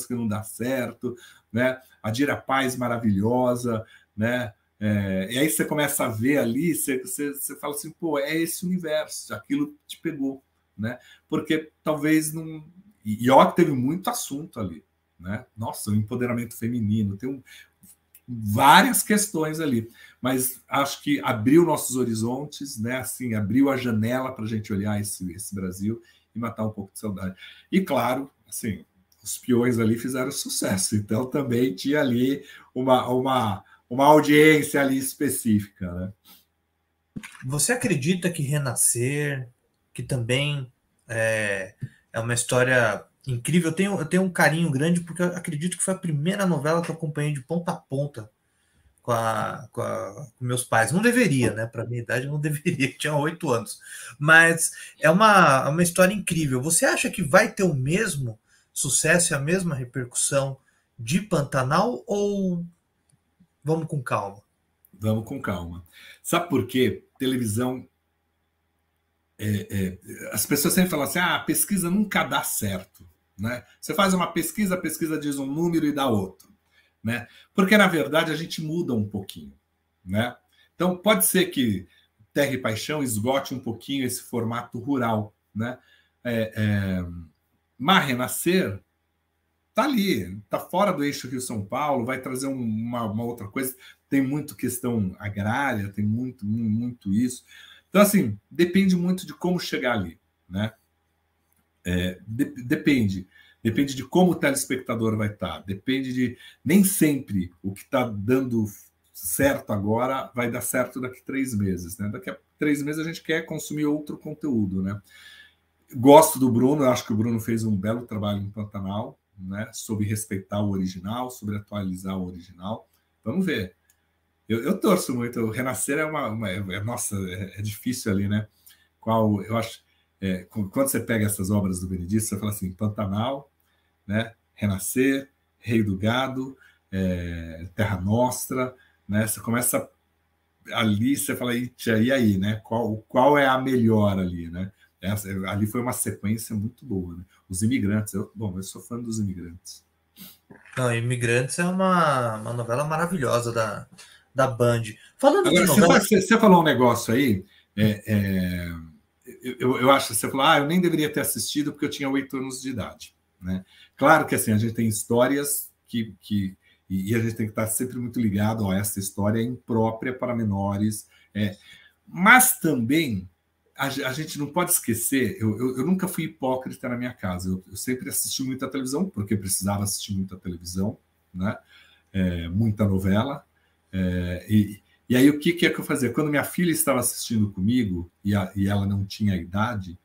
que não dá certo, né? A Dira Paz maravilhosa, né? E aí você começa a ver ali, você fala assim, pô, é esse universo, aquilo te pegou, né? Porque talvez não... E ó, que teve muito assunto ali, né? Nossa, o empoderamento feminino, tem várias questões ali, mas acho que abriu nossos horizontes, né? Assim, abriu a janela para a gente olhar esse Brasil e matar um pouco de saudade. E claro, assim, os peões ali fizeram sucesso, então também tinha ali uma audiência ali específica, né? Você acredita que Renascer, que também é uma história incrível, eu tenho um carinho grande porque eu acredito que foi a primeira novela que eu acompanhei de ponta a ponta com meus pais. Não deveria, né? Para minha idade, eu não deveria, eu tinha 8 anos. Mas é uma história incrível. Você acha que vai ter o mesmo sucesso e a mesma repercussão de Pantanal ou vamos com calma? Vamos com calma. Sabe por quê? Televisão. As pessoas sempre falam assim: a pesquisa nunca dá certo. Né? Você faz uma pesquisa, a pesquisa diz um número e dá outro. Né? Porque, na verdade, a gente muda um pouquinho. Né? Então, pode ser que Terra e Paixão esgote um pouquinho esse formato rural. Né? Mas Renascer está ali, está fora do eixo Rio-São Paulo, vai trazer uma outra coisa. Tem muito questão agrária, tem muito isso. Então, assim, depende muito de como chegar ali. Né? Depende de como o telespectador vai estar, depende de... Nem sempre o que está dando certo agora vai dar certo daqui a 3 meses. Né? Daqui a 3 meses a gente quer consumir outro conteúdo. Né? Gosto do Bruno, eu acho que o Bruno fez um belo trabalho em Pantanal, né? Sobre respeitar o original, sobre atualizar o original. Vamos ver. Eu torço muito. O Renascer nossa, é difícil ali, né? Eu acho... quando você pega essas obras do Benedito, você fala assim, Pantanal, né? Renascer, Rei do Gado, Terra Nostra, né? Você começa ali, você fala, e aí, né? Qual é a melhor ali, né? Ali foi uma sequência muito boa, né? Os Imigrantes, eu sou fã dos Imigrantes. Não, Imigrantes é uma novela maravilhosa da Band. Falando de Agora, novela... você falou um negócio aí, eu acho que você falou, eu nem deveria ter assistido porque eu tinha 8 anos de idade. Né? Claro que assim, a gente tem histórias e a gente tem que estar sempre muito ligado a essa história imprópria para menores. Mas também a gente não pode esquecer, eu nunca fui hipócrita na minha casa, eu sempre assisti muita televisão, porque precisava assistir muita televisão, né? Muita novela. E aí o que eu fazia? Quando minha filha estava assistindo comigo e ela não tinha a idade,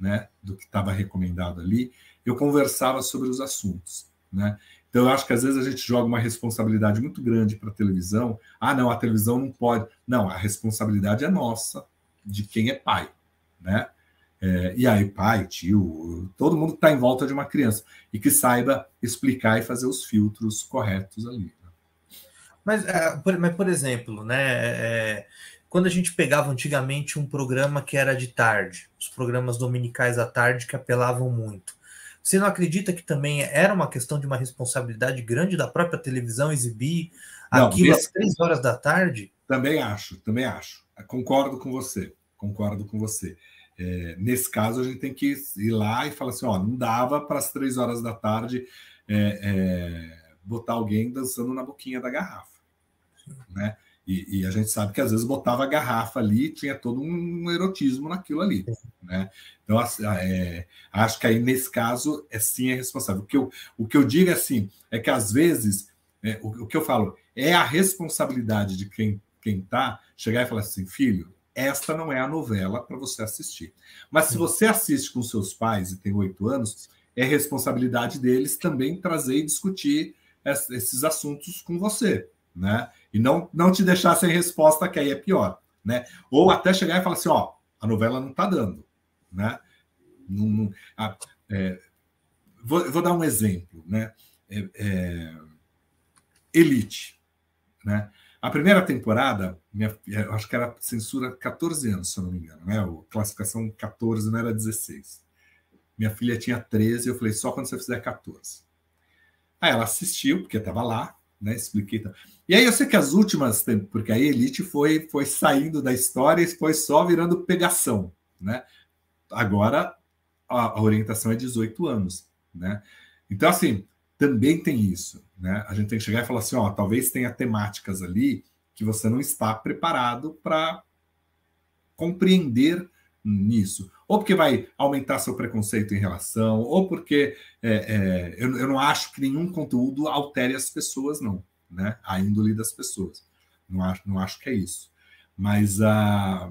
né, do que estava recomendado ali, eu conversava sobre os assuntos. Né? Então eu acho que às vezes a gente joga uma responsabilidade muito grande para a televisão. Não, a televisão não pode. Não, a responsabilidade é nossa, de quem é pai. Né? E aí, pai, tio, todo mundo que está em volta de uma criança e que saiba explicar e fazer os filtros corretos ali. Mas, por exemplo, né, quando a gente pegava antigamente um programa que era de tarde, os programas dominicais à tarde que apelavam muito, Você não acredita que também era uma questão de uma responsabilidade grande da própria televisão exibir Não, aquilo às 3 horas da tarde? Também acho, também acho. Concordo com você, concordo com você. Nesse caso, a gente tem que ir lá e falar assim: ó, não dava para as 3 horas da tarde botar alguém dançando na boquinha da garrafa, né? E a gente sabe que às vezes botava a garrafa ali, tinha todo um erotismo naquilo ali, né? Então, acho que aí nesse caso sim é responsável. O que eu digo assim é que às vezes o que eu falo é a responsabilidade de quem tá chegar e falar assim: filho, esta não é a novela para você assistir. Mas se você assiste com seus pais e tem 8 anos, é responsabilidade deles também trazer e discutir esses assuntos com você, né? E não te deixar sem resposta, que aí é pior, né? Ou até chegar e falar assim: ó, a novela não está dando, né? Vou dar um exemplo, né? Elite, né? A primeira temporada, eu acho que era censura 14 anos, se eu não me engano, né? Classificação 14, não era 16. Minha filha tinha 13, eu falei: só quando você fizer 14. Aí ela assistiu, porque estava lá, né? Expliquei. E aí eu sei que as últimas, porque a Elite foi saindo da história e foi só virando pegação, né? Agora a orientação é 18 anos, né? Então, assim, também tem isso, né? A gente tem que chegar e falar assim: ó, talvez tenha temáticas ali que você não está preparado para compreender nisso. Ou porque vai aumentar seu preconceito em relação, ou porque eu não acho que nenhum conteúdo altere as pessoas, não, né? A índole das pessoas. Não acho que é isso. Mas a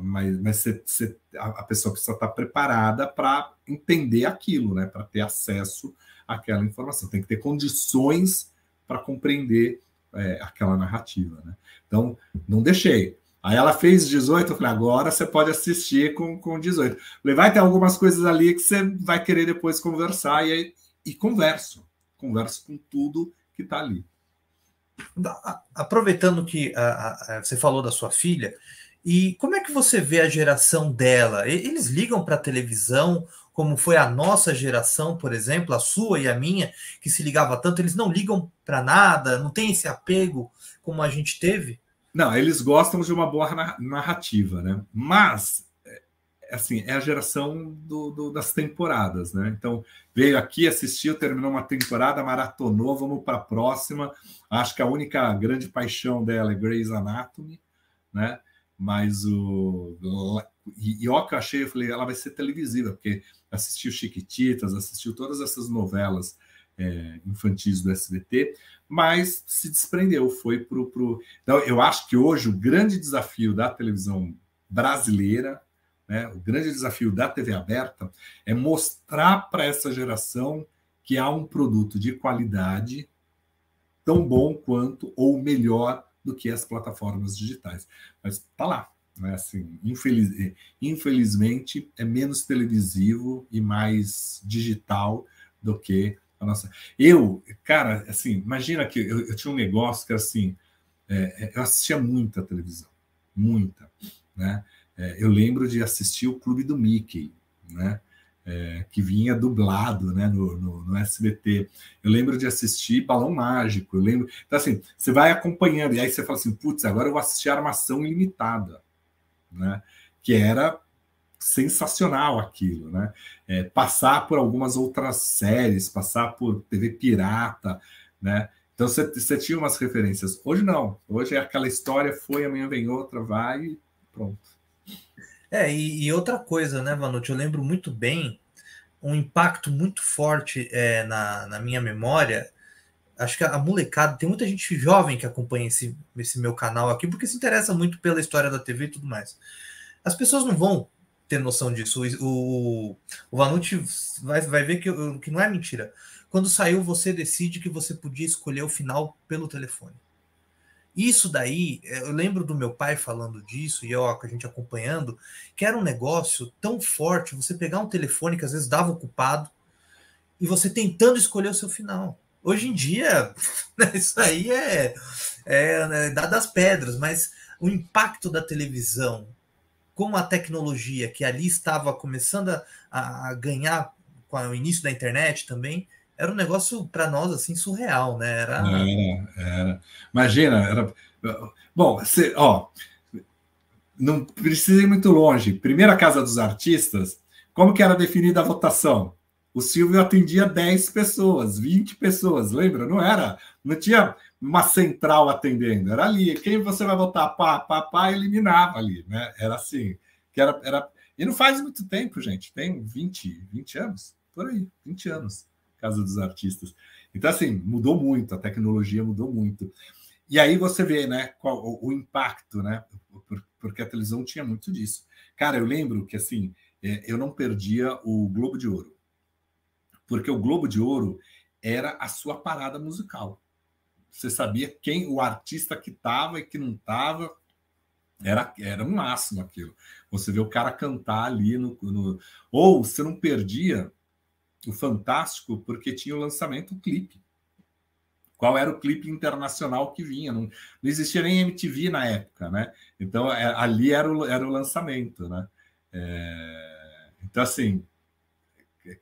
pessoa precisa estar preparada para entender aquilo, né? Para ter acesso àquela informação. Tem que ter condições para compreender aquela narrativa, né? Então, não deixei. Aí ela fez 18, eu falei: agora você pode assistir com 18. Falei: vai ter algumas coisas ali que você vai querer depois conversar, e converso com tudo que está ali. Aproveitando que você falou da sua filha, e como é que você vê a geração dela? Eles ligam para a televisão, como foi a nossa geração, por exemplo, a sua e a minha, que se ligava tanto, eles não ligam para nada, não tem esse apego como a gente teve? Não, eles gostam de uma boa narrativa, né? Mas, assim, é a geração das temporadas, né? Então, veio aqui, assistiu, terminou uma temporada, maratonou, vamos para a próxima. Acho que a única grande paixão dela é Grey's Anatomy, né? Mas ó, que eu achei, eu falei: ela vai ser televisiva, porque assistiu Chiquititas, assistiu todas essas novelas infantis do SBT, mas se desprendeu, foi pro. Então, eu acho que hoje o grande desafio da televisão brasileira, né, o grande desafio da TV aberta, é mostrar para essa geração que há um produto de qualidade tão bom quanto ou melhor do que as plataformas digitais. Mas tá lá, né? Assim, infelizmente é menos televisivo e mais digital do que a nossa. Cara, assim, imagina que eu tinha um negócio que assim, eu assistia muita televisão, muita, né? Eu lembro de assistir o Clube do Mickey, né? Que vinha dublado, né, no SBT. Eu lembro de assistir Balão Mágico, eu lembro. Então, assim, você vai acompanhando, e aí você fala assim: putz, agora eu vou assistir Armação Ilimitada, né? Que era sensacional aquilo, né? Passar por algumas outras séries, passar por TV pirata, né? Então você tinha umas referências. Hoje não. Hoje é aquela história, foi, amanhã vem outra, vai e pronto. E outra coisa, né, Vanucci? Eu lembro muito bem um impacto muito forte na minha memória. Acho que a molecada, tem muita gente jovem que acompanha esse meu canal aqui, porque se interessa muito pela história da TV e tudo mais. As pessoas não vão ter noção disso. O Vanucci vai ver que não é mentira. Quando saiu, Você Decide, que você podia escolher o final pelo telefone. Isso daí, eu lembro do meu pai falando disso, e a gente acompanhando, que era um negócio tão forte, você pegar um telefone que às vezes dava ocupado, e você tentando escolher o seu final. Hoje em dia, isso aí é dar das pedras, mas o impacto da televisão com a tecnologia que ali estava começando a ganhar com o início da internet também, era um negócio para nós assim surreal, né? Era. Imagina, era. Bom, ó, não precisa ir muito longe. Primeira Casa dos Artistas, como que era definida a votação? O Silvio atendia 10 pessoas, 20 pessoas, lembra? Não tinha uma central atendendo, era ali. Quem você vai votar? Pá, eliminava ali, né? Era assim. E não faz muito tempo, gente. Tem 20 anos, por aí, 20 anos, Casa dos Artistas. Então, assim, mudou muito, a tecnologia mudou muito. E aí você vê, né, o impacto, né? Porque a televisão tinha muito disso. Cara, eu lembro que, assim, eu não perdia o Globo de Ouro, porque o Globo de Ouro era a sua parada musical. Você sabia quem o artista que estava e que não estava. Era um máximo aquilo. Você vê o cara cantar ali Ou você não perdia o Fantástico porque tinha o lançamento do clipe. Qual era o clipe internacional que vinha? Não existia nem MTV na época, né? Então, ali era o lançamento, né? Então, assim,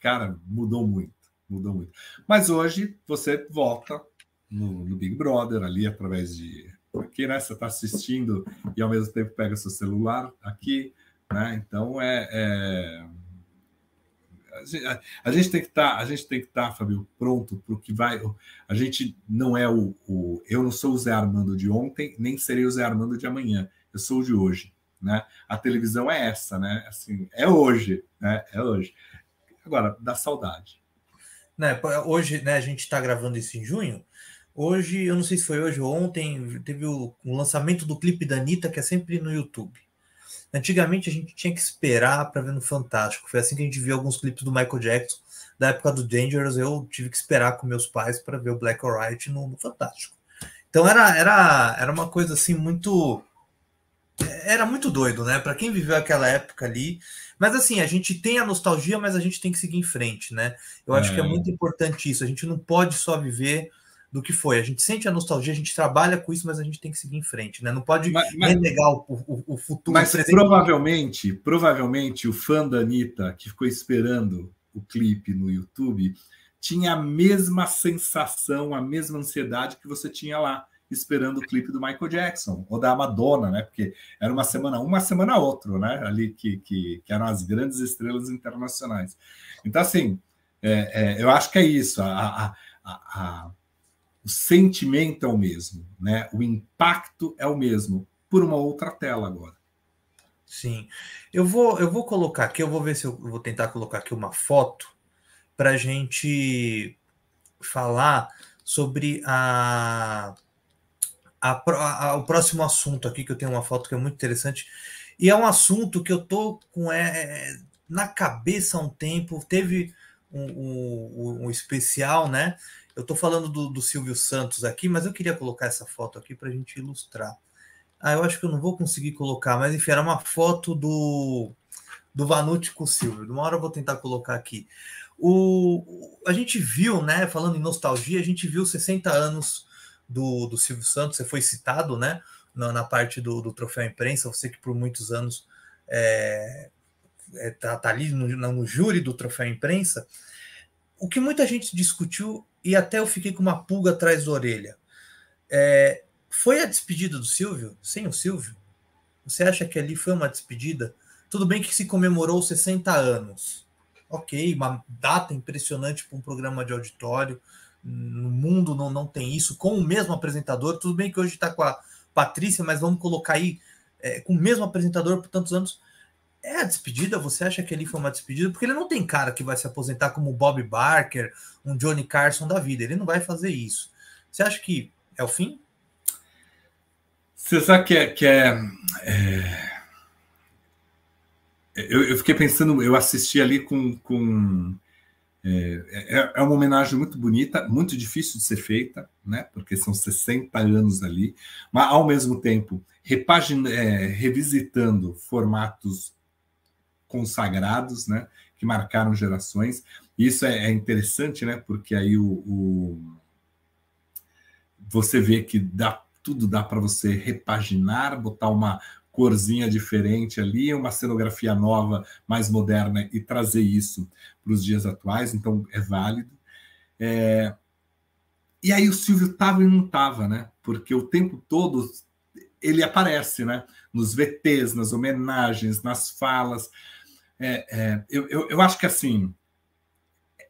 cara, mudou muito, mudou muito. Mas hoje você volta no Big Brother ali através de aqui, né? Você está assistindo e ao mesmo tempo pega seu celular aqui, né? Então a gente tem que estar, Fabio, pronto para o que vai. A gente não é eu não sou o Zé Armando de ontem, nem serei o Zé Armando de amanhã. Eu sou o de hoje, né? A televisão é essa, né? Assim, é hoje, né? É hoje. Agora, dá saudade. Né, hoje, né, a gente está gravando isso em junho. Hoje, eu não sei se foi hoje ou ontem, teve o lançamento do clipe da Anitta, que é sempre no YouTube. Antigamente a gente tinha que esperar para ver no Fantástico. Foi assim que a gente viu alguns clipes do Michael Jackson, da época do Dangerous. Eu tive que esperar com meus pais para ver o Black or White no Fantástico. Então era uma coisa assim muito. Era muito doido, né? Para quem viveu aquela época ali. Mas assim, a gente tem a nostalgia, mas a gente tem que seguir em frente, né? Eu acho que é muito importante isso. A gente não pode só viver do que foi. A gente sente a nostalgia, a gente trabalha com isso, mas a gente tem que seguir em frente, né? Não pode renegar o futuro. Mas provavelmente o fã da Anitta que ficou esperando o clipe no YouTube tinha a mesma sensação, a mesma ansiedade que você tinha lá, esperando o clipe do Michael Jackson ou da Madonna, né? Porque era uma semana outra, né? Ali que eram as grandes estrelas internacionais. Então, assim, eu acho que é isso. O sentimento é o mesmo, né? O impacto é o mesmo, por uma outra tela agora. Sim. Eu vou colocar aqui, eu vou ver se eu vou tentar colocar aqui uma foto para a gente falar sobre o próximo assunto aqui, que eu tenho uma foto que é muito interessante. E é um assunto que eu tô com na cabeça há um tempo. Teve um especial, né? Eu tô falando do Silvio Santos aqui, mas eu queria colocar essa foto aqui para a gente ilustrar. Eu acho que eu não vou conseguir colocar, mas enfim, era uma foto do Vanucci com o Silvio. De uma hora eu vou tentar colocar aqui. A gente viu, né? Falando em nostalgia, a gente viu 60 anos do Silvio Santos. Você foi citado, né? Na parte do Troféu Imprensa. Você que por muitos anos tá ali no júri do Troféu Imprensa. O que muita gente discutiu, e até eu fiquei com uma pulga atrás da orelha, foi a despedida do Silvio, sem o Silvio? Você acha que ali foi uma despedida? Tudo bem que se comemorou 60 anos. Ok, uma data impressionante para um programa de auditório. No mundo não tem isso, com o mesmo apresentador. Tudo bem que hoje está com a Patrícia, mas vamos colocar aí com o mesmo apresentador por tantos anos. É a despedida? Você acha que ali foi uma despedida? Porque ele não tem cara que vai se aposentar como o Bob Barker, um Johnny Carson da vida. Ele não vai fazer isso. Você acha que é o fim? Você sabe eu fiquei pensando, eu assisti ali é uma homenagem muito bonita, muito difícil de ser feita, né? Porque são 60 anos ali, mas ao mesmo tempo revisitando formatos consagrados, né? Que marcaram gerações. Isso é interessante, né? Porque aí você vê que tudo dá para você repaginar, botar uma corzinha diferente ali, uma cenografia nova, mais moderna, e trazer isso para os dias atuais, então é válido. E aí o Silvio estava e não estava, né? Porque o tempo todo ele aparece, né? Nos VTs, nas homenagens, nas falas. Eu acho que assim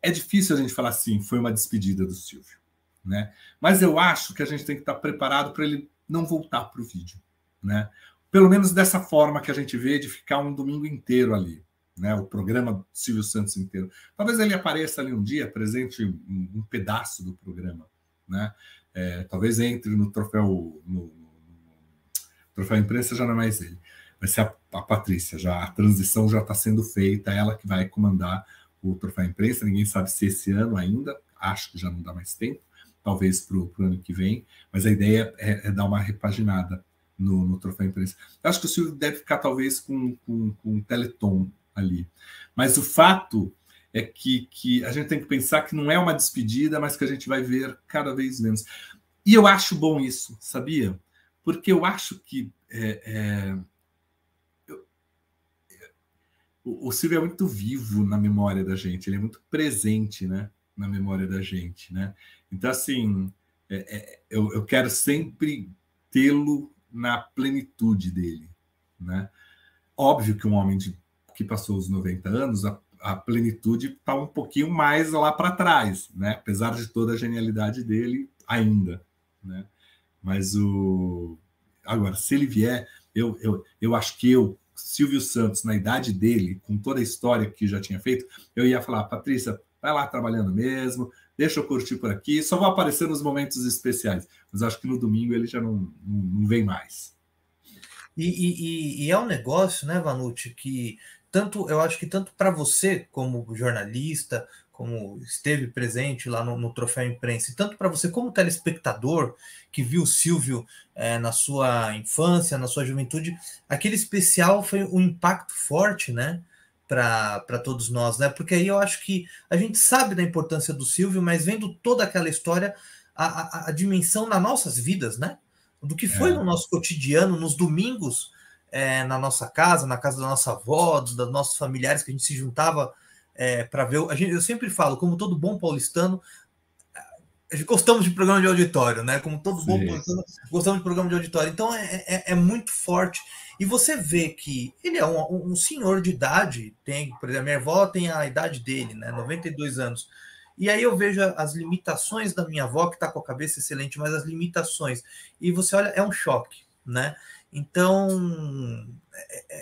é difícil a gente falar assim, foi uma despedida do Silvio, né? Mas eu acho que a gente tem que estar preparado para ele não voltar para o vídeo, né? Pelo menos dessa forma que a gente vê de ficar um domingo inteiro ali, né? O programa Silvio Santos inteiro. Talvez ele apareça ali um dia, apresente um pedaço do programa, né? Talvez entre no troféu troféu imprensa, já não é mais ele, vai ser a Patrícia. Já a transição já está sendo feita, ela que vai comandar o troféu imprensa. Ninguém sabe se esse ano ainda, acho que já não dá mais tempo, talvez para o ano que vem, mas a ideia é dar uma repaginada no troféu imprensa. Eu acho que o Silvio deve ficar talvez com um Teleton ali, mas o fato é que a gente tem que pensar que não é uma despedida, mas que a gente vai ver cada vez menos. E eu acho bom isso, sabia? Porque eu acho que o Silvio é muito vivo na memória da gente, ele é muito presente, né, na memória da gente, né? Então, assim, eu quero sempre tê-lo na plenitude dele, né? Óbvio que um homem que passou os 90 anos, a plenitude está um pouquinho mais lá para trás, né? Apesar de toda a genialidade dele ainda, né? Mas agora, se ele vier, eu acho que Silvio Santos, na idade dele, com toda a história que já tinha feito, eu ia falar, Patrícia, vai lá trabalhando mesmo, deixa eu curtir por aqui, só vou aparecer nos momentos especiais. Mas acho que no domingo ele já não vem mais. E é um negócio, né, Vanucci, que eu acho que tanto para você como jornalista, como esteve presente lá no Troféu Imprensa, e tanto para você como telespectador que viu o Silvio na sua infância, na sua juventude, aquele especial foi um impacto forte, né, para todos nós, né? Porque aí eu acho que a gente sabe da importância do Silvio, mas vendo toda aquela história, a dimensão nas nossas vidas, né? Do que foi no nosso cotidiano, nos domingos, na nossa casa, na casa da nossa avó, dos nossos familiares, que a gente se juntava para ver. Eu sempre falo, como todo bom paulistano, gostamos de programa de auditório, né? Como todo bom paulistano, gostamos de programa de auditório. Então é muito forte. E você vê que ele é um senhor de idade, por exemplo, minha avó tem a idade dele, né? 92 anos. E aí eu vejo as limitações da minha avó, que está com a cabeça excelente, mas as limitações. E você olha, é um choque, né? Então,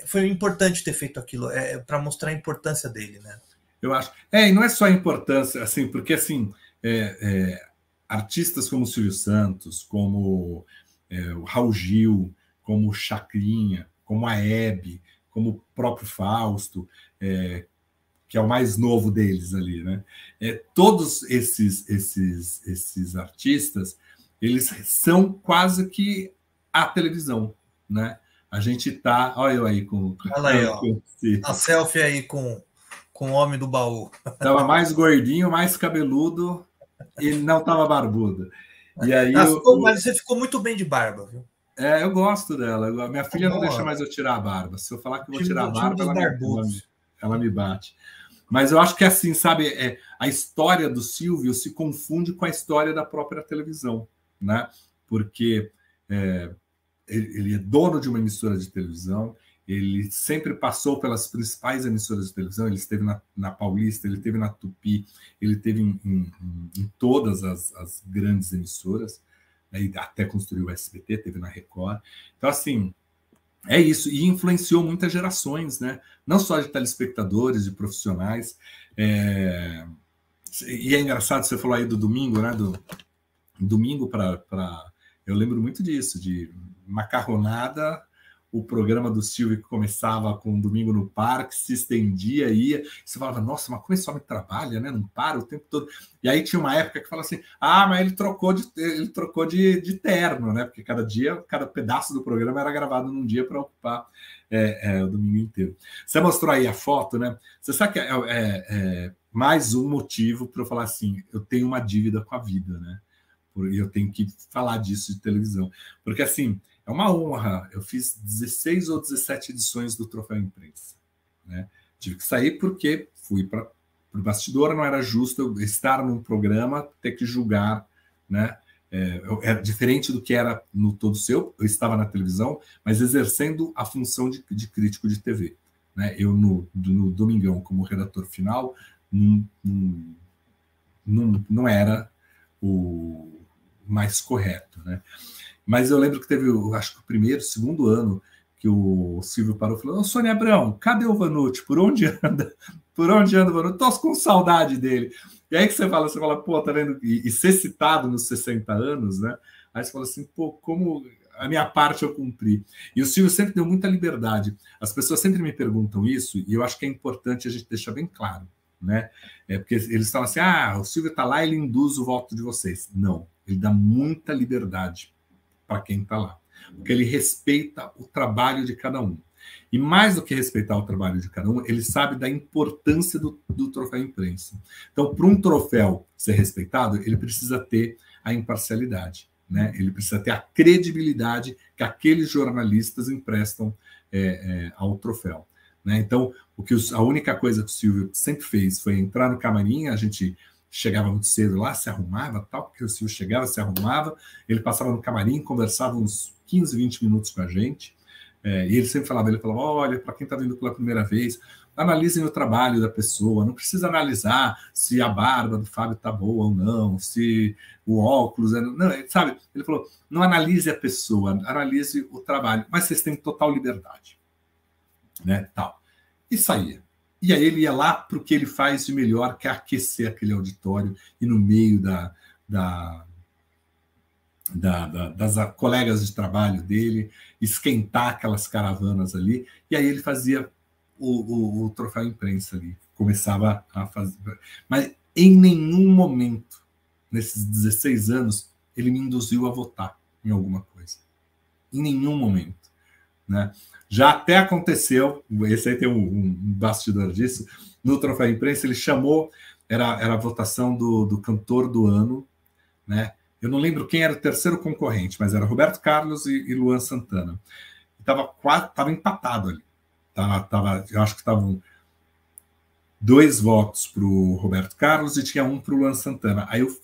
foi importante ter feito aquilo, para mostrar a importância dele, né? Eu acho. E não é só a importância, assim, porque assim, artistas como o Silvio Santos, como o Raul Gil, como o Chacrinha, como a Hebe, como o próprio Fausto, que é o mais novo deles ali, né? Todos esses artistas, eles são quase que a televisão, né? A gente tá, olha eu aí com olha aí, ó, a selfie aí com o homem do baú. Tava mais gordinho, mais cabeludo e não tava barbudo. E aí mas você ficou muito bem de barba, viu? eu gosto dela. Minha filha não deixa mais eu tirar a barba. Se eu falar que eu vou tirar a barba, ela me bate. Mas eu acho que assim, sabe, a história do Silvio se confunde com a história da própria televisão, né? Porque ele é dono de uma emissora de televisão, ele sempre passou pelas principais emissoras de televisão, ele esteve na Paulista, ele esteve na Tupi, ele esteve em todas as grandes emissoras, né, até construiu o SBT, esteve na Record. Então, assim, é isso, e influenciou muitas gerações, né? Não só de telespectadores, de profissionais. E é engraçado, você falou aí do domingo, né? Do domingo para. Eu lembro muito disso, de macarronada, o programa do Silvio que começava com Domingo no Parque, se estendia, ia, você falava, nossa, mas como esse homem trabalha, né? Não para o tempo todo. E aí tinha uma época que falava assim, mas ele trocou de terno, né? Porque cada dia, cada pedaço do programa era gravado num dia para ocupar o domingo inteiro. Você mostrou aí a foto, né? Você sabe que mais um motivo para eu falar assim, eu tenho uma dívida com a vida, né? E eu tenho que falar disso de televisão. Porque, assim, é uma honra. Eu fiz 16 ou 17 edições do Troféu Imprensa, né? Tive que sair porque fui para o bastidor, não era justo eu estar num programa, ter que julgar, né? Era diferente do que era no Todo Seu, eu estava na televisão, mas exercendo a função de crítico de TV. Né? Eu, no Domingão, como redator final, não era o mais correto. Né? Mas eu lembro que teve, acho que o primeiro, segundo ano, que o Silvio parou e falou: "Ô, Sônia Abrão, cadê o Vanucci? Por onde anda? Por onde anda o Vanucci? Tô com saudade dele." E aí que você fala, pô, tá vendo? E ser citado nos 60 anos, né? Aí você fala assim, pô, como a minha parte eu cumpri. E o Silvio sempre deu muita liberdade. As pessoas sempre me perguntam isso, e eu acho que é importante a gente deixar bem claro, né? Porque eles falam assim, o Silvio tá lá, ele induz o voto de vocês. Não, ele dá muita liberdade para quem está lá, porque ele respeita o trabalho de cada um. E mais do que respeitar o trabalho de cada um, ele sabe da importância do troféu imprensa. Então, para um troféu ser respeitado, ele precisa ter a imparcialidade, né? Ele precisa ter a credibilidade que aqueles jornalistas emprestam ao troféu. Né? Então, a única coisa que o Silvio sempre fez foi entrar no camarim, a gente chegava muito cedo lá, se arrumava, tal, porque o Silvio chegava, se arrumava, ele passava no camarim, conversava uns 15, 20 minutos com a gente, e ele sempre falava, olha, para quem está vindo pela primeira vez, analisem o trabalho da pessoa, não precisa analisar se a barba do Fábio está boa ou não, se o óculos... Não, sabe? Ele falou, não analise a pessoa, analise o trabalho, mas vocês têm total liberdade. Né, tal. E saía. E aí ele ia lá para o que ele faz de melhor, que é aquecer aquele auditório, e no meio das colegas de trabalho dele, esquentar aquelas caravanas ali, e aí ele fazia o troféu imprensa ali, começava a fazer. Mas em nenhum momento, nesses 16 anos, ele me induziu a votar em alguma coisa. Em nenhum momento. Né? Já até aconteceu, esse aí tem um bastidor disso, no Troféu Imprensa ele chamou, era a votação do cantor do ano, né? Eu não lembro quem era o terceiro concorrente, mas era Roberto Carlos e Luan Santana. Estava empatado ali. Eu acho que estavam 2 votos para o Roberto Carlos e tinha 1 para o Luan Santana. Aí o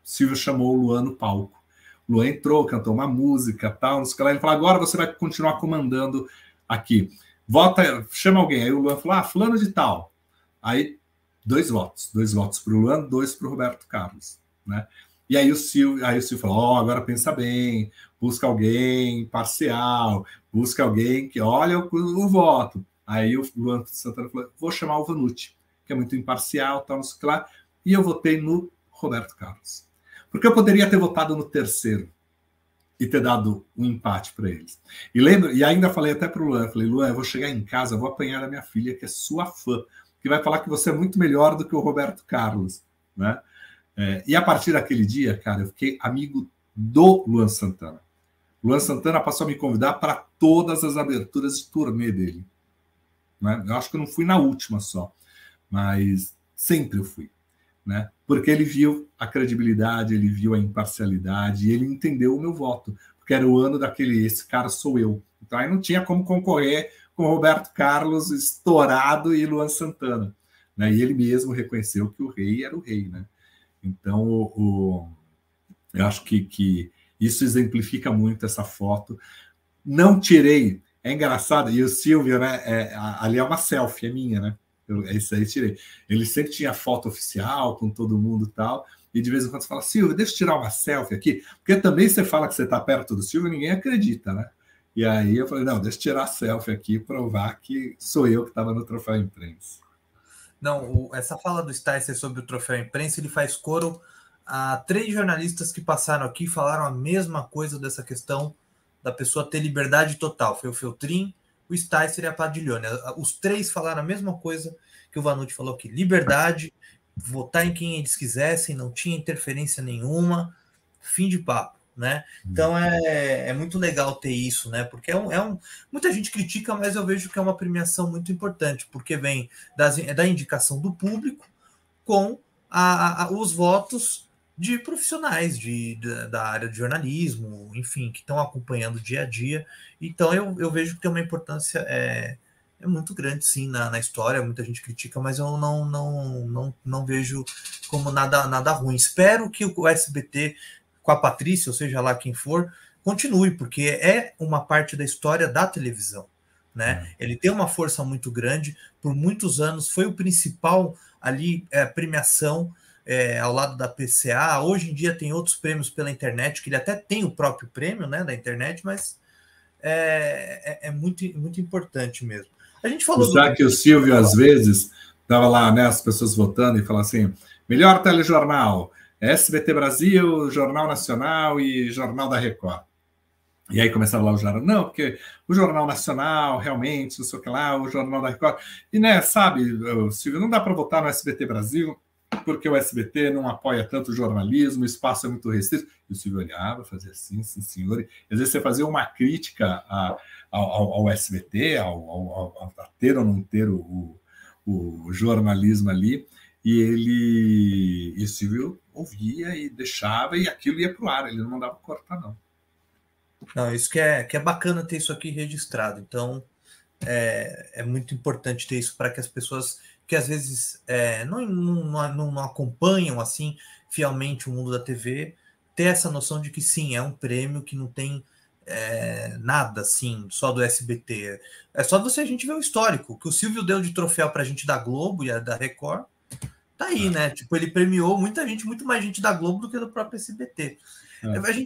Silvio chamou o Luan no palco. O Luan entrou, cantou uma música, tal, não sei o que lá. Ele falou, agora você vai continuar comandando aqui. Vota, chama alguém. Aí o Luan falou, fulano de tal. Aí 2 votos. 2 votos para o Luan, 2 para o Roberto Carlos. Né? E aí o Silvio falou, agora pensa bem, busca alguém parcial, busca alguém que olha o voto. Aí o Luan Santana falou, vou chamar o Vanucci, que é muito imparcial, tal, não sei o que lá. E eu votei no Roberto Carlos. Porque eu poderia ter votado no terceiro e ter dado um empate para eles. E ainda falei até para o Luan, falei, Luan, eu vou chegar em casa, vou apanhar a minha filha, que é sua fã, que vai falar que você é muito melhor do que o Roberto Carlos. Né? E a partir daquele dia, cara, eu fiquei amigo do Luan Santana. O Luan Santana passou a me convidar para todas as aberturas de turnê dele. Né? Eu acho que eu não fui na última só, mas sempre eu fui. Né? Porque ele viu a credibilidade, ele viu a imparcialidade, e ele entendeu o meu voto, porque era o ano daquele esse cara sou eu. Então aí não tinha como concorrer com Roberto Carlos estourado e Luan Santana. Né? E ele mesmo reconheceu que o rei era o rei. Né? Então eu acho que isso exemplifica muito essa foto. Não tirei, é engraçado, e o Silvio, né, ali é uma selfie, é minha, né? Isso aí tirei. Ele sempre tinha foto oficial com todo mundo e tal, e de vez em quando você fala, Silvio, deixa eu tirar uma selfie aqui, porque também você fala que você está perto do Silvio e ninguém acredita, né? E aí eu falei, não, deixa eu tirar a selfie aqui e provar que sou eu que estava no Troféu Imprensa. Não, essa fala do Sticer sobre o Troféu Imprensa, ele faz coro a 3 jornalistas que passaram aqui e falaram a mesma coisa dessa questão da pessoa ter liberdade total. Foi o Feltrin, o Sticer e a Padiglione. Os 3 falaram a mesma coisa que o Vanucci falou aqui. Liberdade, votar em quem eles quisessem, não tinha interferência nenhuma, fim de papo. Né? Então é muito legal ter isso, né? Porque muita gente critica, mas eu vejo que é uma premiação muito importante, porque vem da indicação do público com os votos de profissionais da área de jornalismo, enfim, que estão acompanhando o dia a dia. Então eu vejo que tem uma importância é muito grande, sim, na história. Muita gente critica, mas eu não vejo como nada ruim. Espero que o SBT, com a Patrícia, ou seja lá quem for, continue, porque é uma parte da história da televisão. Né? Ele tem uma força muito grande, por muitos anos foi o principal ali premiação ao lado da PCA. Hoje em dia tem outros prêmios pela internet, que ele até tem o próprio prêmio, né, da internet, mas é muito, muito importante mesmo. A gente falou já que o Silvio, às vezes, estava lá, né, as pessoas votando e falava assim, melhor telejornal, SBT Brasil, Jornal Nacional e Jornal da Record. E aí começava lá o jornal, não, porque o Jornal Nacional, realmente, não sei o que lá, o Jornal da Record. E, né, sabe, Silvio, não dá para votar no SBT Brasil, porque o SBT não apoia tanto o jornalismo, o espaço é muito restrito. E o Silvio olhava, fazia assim, sim, senhor. E, às vezes você fazia uma crítica ao SBT, a ter ou não ter o jornalismo ali, e o Silvio ouvia e deixava, e aquilo ia para o ar, ele não mandava cortar, não. Não, isso que é bacana ter isso aqui registrado. Então, é muito importante ter isso para que as pessoas que às vezes não acompanham assim fielmente o mundo da TV, ter essa noção de que sim, é um prêmio que não tem nada assim, só do SBT. É só a gente ver o histórico, que o Silvio deu de troféu para a gente da Globo e da Record. Tá aí, né? Tipo, ele premiou muita gente, muito mais gente da Globo do que do próprio SBT.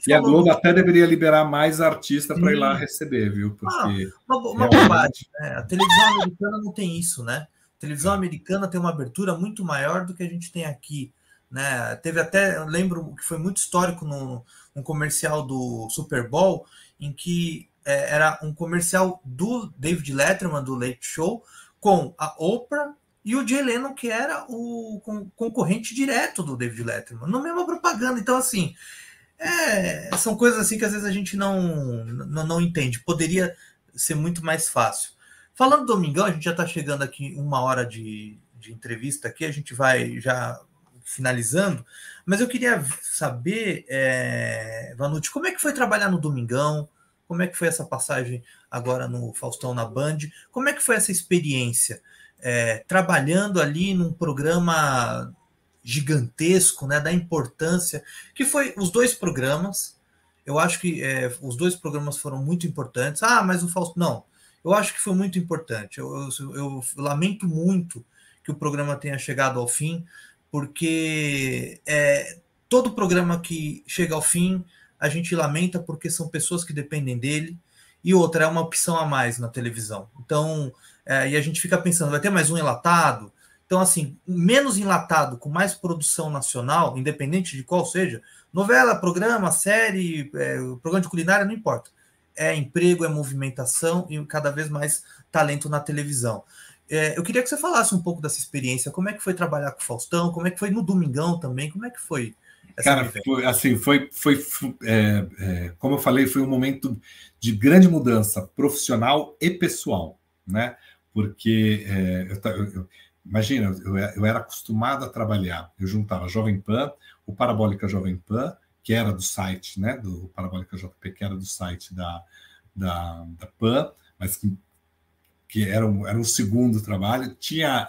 E a Globo até deveria liberar mais artista para ir lá receber, viu? Porque uma bobagem, né? A televisão americana não tem isso, né? A televisão americana tem uma abertura muito maior do que a gente tem aqui, né? Teve até, eu lembro que foi muito histórico no comercial do Super Bowl, em que era um comercial do David Letterman, do Late Show, com a Oprah e o Jay Leno, que era o concorrente direto do David Letterman, na mesma propaganda. Então, assim, são coisas assim que às vezes a gente não entende. Poderia ser muito mais fácil. Falando do Domingão, a gente já está chegando aqui 1 hora de entrevista aqui, a gente vai já finalizando, mas eu queria saber, Vanucci, como é que foi trabalhar no Domingão? Como é que foi essa passagem agora no Faustão na Band? Como é que foi essa experiência? Trabalhando ali num programa gigantesco, né, da importância que foi os dois programas. Eu acho que os dois programas foram muito importantes. Ah, mas o Fausto não. Eu acho que foi muito importante. Eu lamento muito que o programa tenha chegado ao fim, porque todo programa que chega ao fim a gente lamenta porque são pessoas que dependem dele, e outra é uma opção a mais na televisão. Então, e a gente fica pensando, vai ter mais um enlatado? Então, assim, menos enlatado, com mais produção nacional, independente de qual seja, novela, programa, série, programa de culinária, não importa. É emprego, é movimentação e cada vez mais talento na televisão. Eu queria que você falasse um pouco dessa experiência, como é que foi trabalhar com o Faustão, como é que foi no Domingão também, como é que foi essa vivência? Cara, assim, como eu falei, foi um momento de grande mudança profissional e pessoal, né? Porque imagina, eu era acostumado a trabalhar, eu juntava a Jovem Pan, o Parabólica Jovem Pan, que era do site, né, do Parabólica JP, que era do site da Pan, mas que era um segundo trabalho, tinha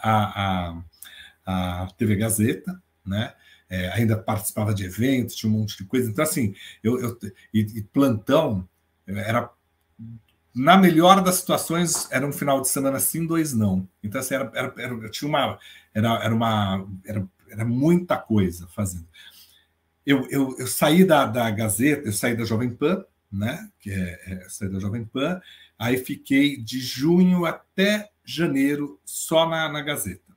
a TV Gazeta, né, ainda participava de eventos, tinha um monte de coisa, então assim, e plantão, era... Na melhor das situações, era um final de semana sim, 2 não. Então, assim, era muita coisa fazendo. Eu saí da Gazeta, eu saí da Jovem Pan, né? Saí da Jovem Pan, aí fiquei de junho até janeiro só na Gazeta.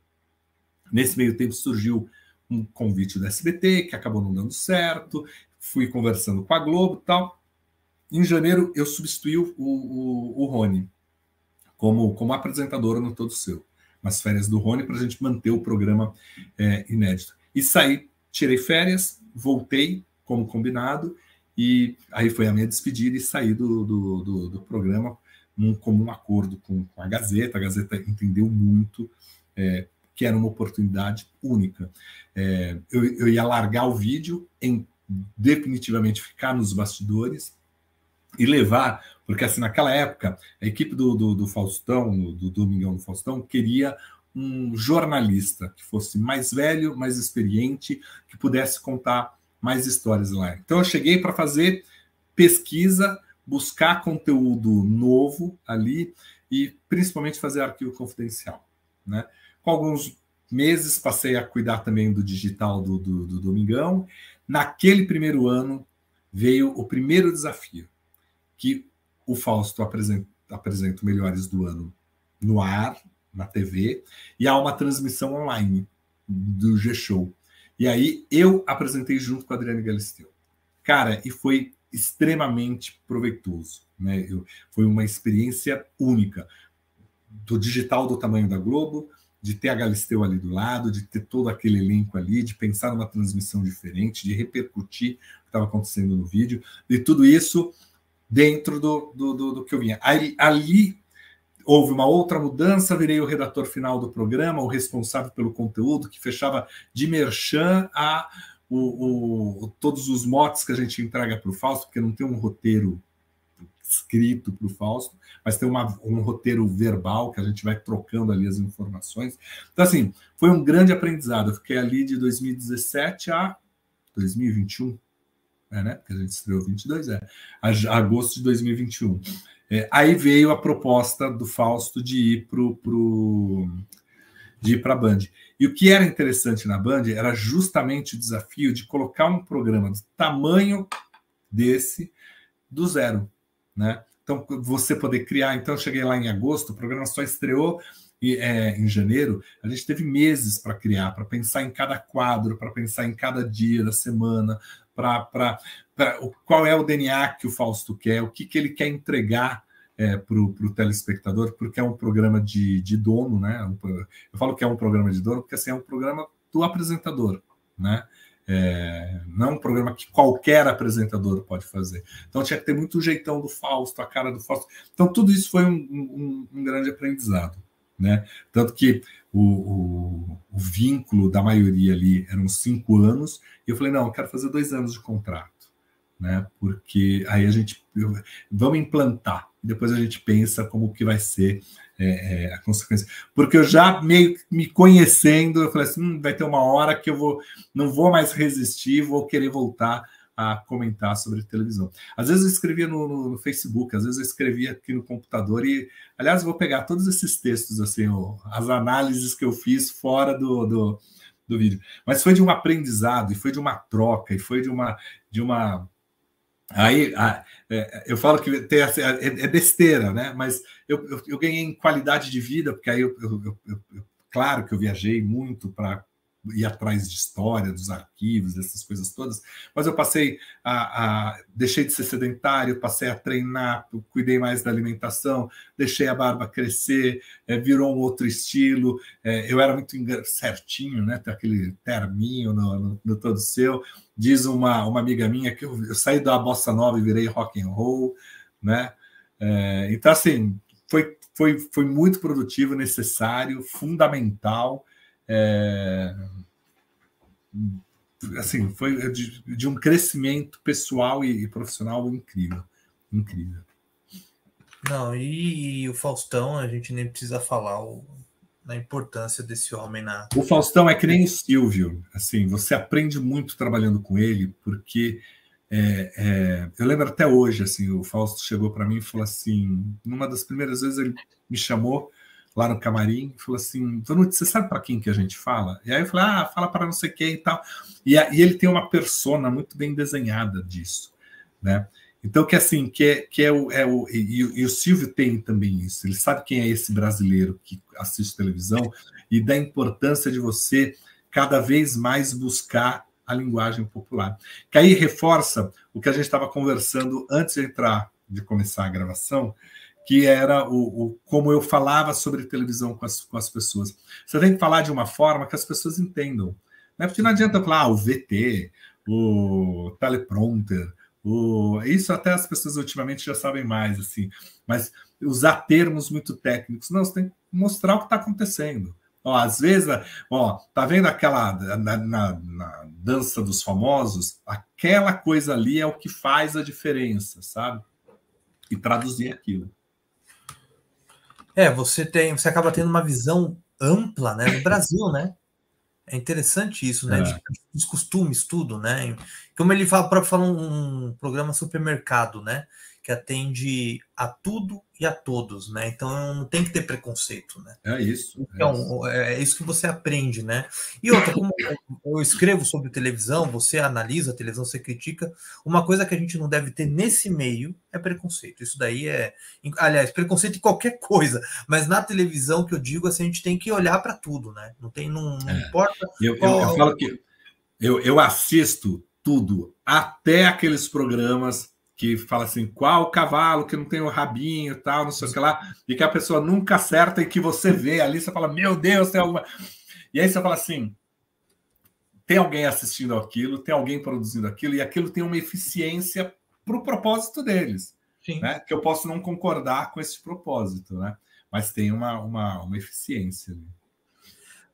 Nesse meio tempo surgiu um convite do SBT, que acabou não dando certo, fui conversando com a Globo e tal. Em janeiro, eu substituí o Rony como apresentador no Todo Seu, nas férias do Rony, para a gente manter o programa inédito. E saí, tirei férias, voltei como combinado, e aí foi a minha despedida e saí do programa num comum acordo com a Gazeta. A Gazeta entendeu muito que era uma oportunidade única. Eu ia largar o vídeo, definitivamente ficar nos bastidores e levar, porque assim, naquela época, a equipe do Faustão, do Domingão do Faustão, queria um jornalista que fosse mais velho, mais experiente, que pudesse contar mais histórias lá. Então eu cheguei para fazer pesquisa, buscar conteúdo novo ali e principalmente fazer arquivo confidencial, né? Com alguns meses passei a cuidar também do digital do Domingão. Naquele primeiro ano veio o primeiro desafio, que o Fausto apresenta o Melhores do Ano no ar, na TV, e há uma transmissão online do G-Show. E aí eu apresentei junto com a Adriane Galisteu. Cara, e foi extremamente proveitoso, né? Foi uma experiência única. Do digital do tamanho da Globo, de ter a Galisteu ali do lado, de ter todo aquele elenco ali, de pensar numa transmissão diferente, de repercutir o que estava acontecendo no vídeo, e tudo isso dentro do que eu vinha. Ali houve uma outra mudança, virei o redator final do programa, o responsável pelo conteúdo, que fechava de merchan a todos os motes que a gente entrega para o Fausto, porque não tem um roteiro escrito para o Fausto, mas tem um roteiro verbal que a gente vai trocando ali as informações. Então, assim, foi um grande aprendizado. Eu fiquei ali de 2017 a 2021, né? Porque a gente estreou 22, a agosto de 2021. Aí veio a proposta do Fausto de ir para a Band. E o que era interessante na Band era justamente o desafio de colocar um programa do tamanho desse do zero, né? Então, você poder criar. Então, eu cheguei lá em agosto, o programa só estreou em janeiro. A gente teve meses para criar, para pensar em cada quadro, para pensar em cada dia da semana, qual é o DNA que o Fausto quer, o que ele quer entregar para o telespectador, porque é um programa de dono, né? Eu falo que é um programa de dono, porque assim, é um programa do apresentador, né? Não é um programa que qualquer apresentador pode fazer. Então tinha que ter muito o jeitão do Fausto, a cara do Fausto. Então tudo isso foi um grande aprendizado, né? Tanto que o vínculo da maioria ali eram 5 anos, e eu falei, não, eu quero fazer 2 anos de contrato, né? Porque aí vamos implantar, depois a gente pensa como que vai ser a consequência. Porque eu já meio me conhecendo, eu falei assim, vai ter uma hora que não vou mais resistir, vou querer voltar a comentar sobre televisão. Às vezes eu escrevia no Facebook, às vezes eu escrevia aqui no computador e, aliás, eu vou pegar todos esses textos, assim, as análises que eu fiz fora do vídeo. Mas foi de um aprendizado, e foi de uma troca, e foi de uma aí eu falo que tem besteira, né? Mas eu ganhei em qualidade de vida, porque aí claro que eu viajei muito para ir atrás de história, dos arquivos, dessas coisas todas, mas eu passei deixei de ser sedentário, passei a treinar, cuidei mais da alimentação, deixei a barba crescer, virou um outro estilo, eu era muito certinho, né? Tem aquele terminho no todo seu. Diz uma amiga minha que eu saí da bossa nova e virei rock and roll, né? Então, assim, foi muito produtivo, necessário, fundamental. Assim, foi de um crescimento pessoal e profissional incrível. Incrível. Não, e o Faustão, a gente nem precisa falar na importância desse homem O Faustão é que nem o Silvio, assim, você aprende muito trabalhando com ele, porque eu lembro até hoje, assim, o Fausto chegou para mim e falou assim, numa das primeiras vezes ele me chamou lá no camarim, falou assim, Vanucci, você sabe para quem que a gente fala? E aí eu falei, fala para não sei quem e tal. E ele tem uma persona muito bem desenhada disso, né? Então, que assim, e o Silvio tem também isso, ele sabe quem é esse brasileiro que assiste televisão e da importância de você cada vez mais buscar a linguagem popular. Que aí reforça o que a gente estava conversando antes de começar a gravação, que era como eu falava sobre televisão com as pessoas. Você tem que falar de uma forma que as pessoas entendam, né? Porque não adianta falar o VT, o teleprompter, isso até as pessoas ultimamente já sabem mais, assim, mas usar termos muito técnicos. Não, você tem que mostrar o que está acontecendo, Ó, às vezes, ó, tá vendo aquela na dança dos famosos? Aquela coisa ali é o que faz a diferença, sabe? E traduzir aquilo. Você acaba tendo uma visão ampla, né, do Brasil, né? É interessante isso, né? É. Dos costumes, tudo, né? Como ele fala, próprio fala um programa supermercado, né? Que atende a tudo e a todos, né? Então não tem que ter preconceito, né? É isso. Então, é isso que você aprende, né? E outra, como eu escrevo sobre televisão, você analisa a televisão, você critica, uma coisa que a gente não deve ter nesse meio é preconceito. Isso daí é, aliás, preconceito em qualquer coisa, mas na televisão que eu digo, assim, a gente tem que olhar para tudo, né? Não importa Eu falo que eu assisto tudo, até aqueles programas que fala assim, qual cavalo que não tem o rabinho e tal, não sei o que lá, e que a pessoa nunca acerta e que você vê ali, você fala, meu Deus, tem alguma... E aí você fala assim, tem alguém assistindo aquilo, tem alguém produzindo aquilo, e aquilo tem uma eficiência para o propósito deles, né? Que eu posso não concordar com esse propósito, né? Mas tem uma eficiência ali.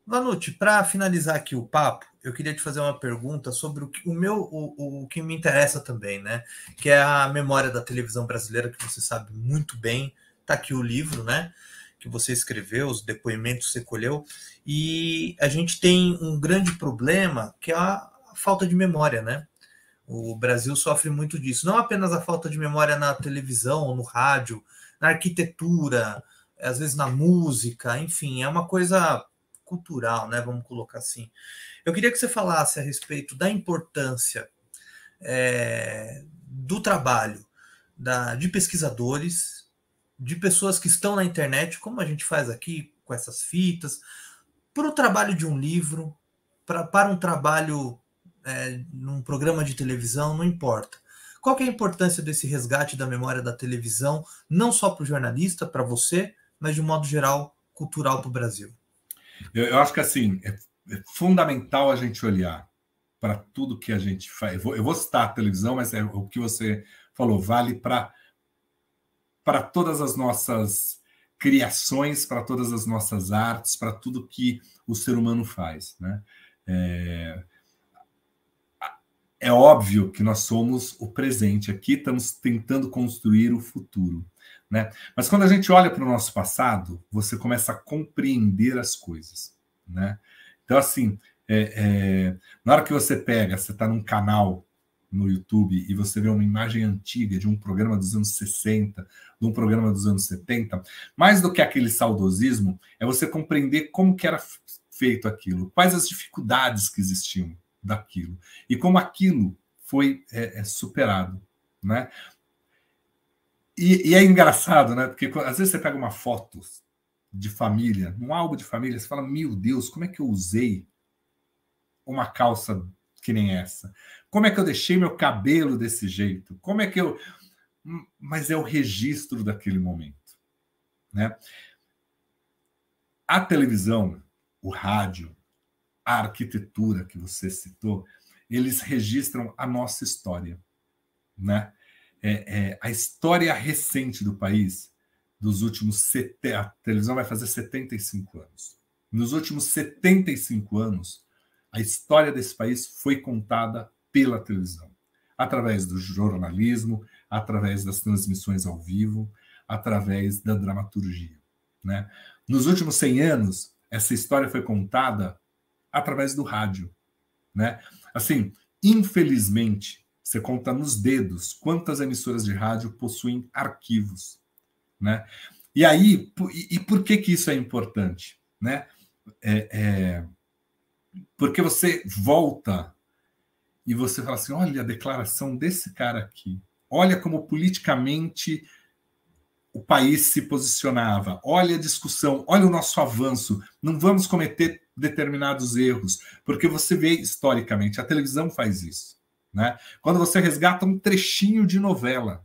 Vanucci, para finalizar aqui o papo, eu queria te fazer uma pergunta sobre o que me interessa também, né? Que é a memória da televisão brasileira, que você sabe muito bem. Está aqui o livro, né? Que você escreveu, os depoimentos que você colheu. E a gente tem um grande problema, que é a falta de memória, né? O Brasil sofre muito disso. Não apenas a falta de memória na televisão, no rádio, na arquitetura, às vezes na música, enfim, é uma coisa cultural, né? Vamos colocar assim. Eu queria que você falasse a respeito da importância do trabalho de pesquisadores, de pessoas que estão na internet, como a gente faz aqui com essas fitas, para o trabalho de um livro, para um trabalho num programa de televisão, não importa. Qual que é a importância desse resgate da memória da televisão, não só para o jornalista, para você, mas de um modo geral, cultural para o Brasil? Eu acho que assim é fundamental a gente olhar para tudo que a gente faz. Eu vou citar a televisão, mas o que você falou vale para todas as nossas criações, para todas as nossas artes, para tudo que o ser humano faz, né? É óbvio que nós somos o presente aqui, estamos tentando construir o futuro, né? Mas quando a gente olha para o nosso passado, você começa a compreender as coisas, né? Então, assim, na hora que você está num canal no YouTube e você vê uma imagem antiga de um programa dos anos 60, de um programa dos anos 70, mais do que aquele saudosismo, é você compreender como que era feito aquilo, quais as dificuldades que existiam daquilo e como aquilo foi superado, né? E é engraçado, né? Porque às vezes você pega uma foto de família, um álbum de família, você fala, meu Deus, como é que eu usei uma calça que nem essa? Como é que eu deixei meu cabelo desse jeito? Como é que eu... Mas é o registro daquele momento, né? A televisão, o rádio, a arquitetura que você citou, eles registram a nossa história, né? A história recente do país, dos últimos... A televisão vai fazer 75 anos. Nos últimos 75 anos, a história desse país foi contada pela televisão, através do jornalismo, através das transmissões ao vivo, através da dramaturgia, né? Nos últimos 100 anos, essa história foi contada através do rádio, né? Assim, infelizmente, você conta nos dedos quantas emissoras de rádio possuem arquivos, né? E aí, por que isso é importante, né? Porque você volta e você fala assim, olha a declaração desse cara aqui, olha como politicamente o país se posicionava, olha a discussão, olha o nosso avanço, não vamos cometer determinados erros, porque você vê historicamente, a televisão faz isso, né? Quando você resgata um trechinho de novela,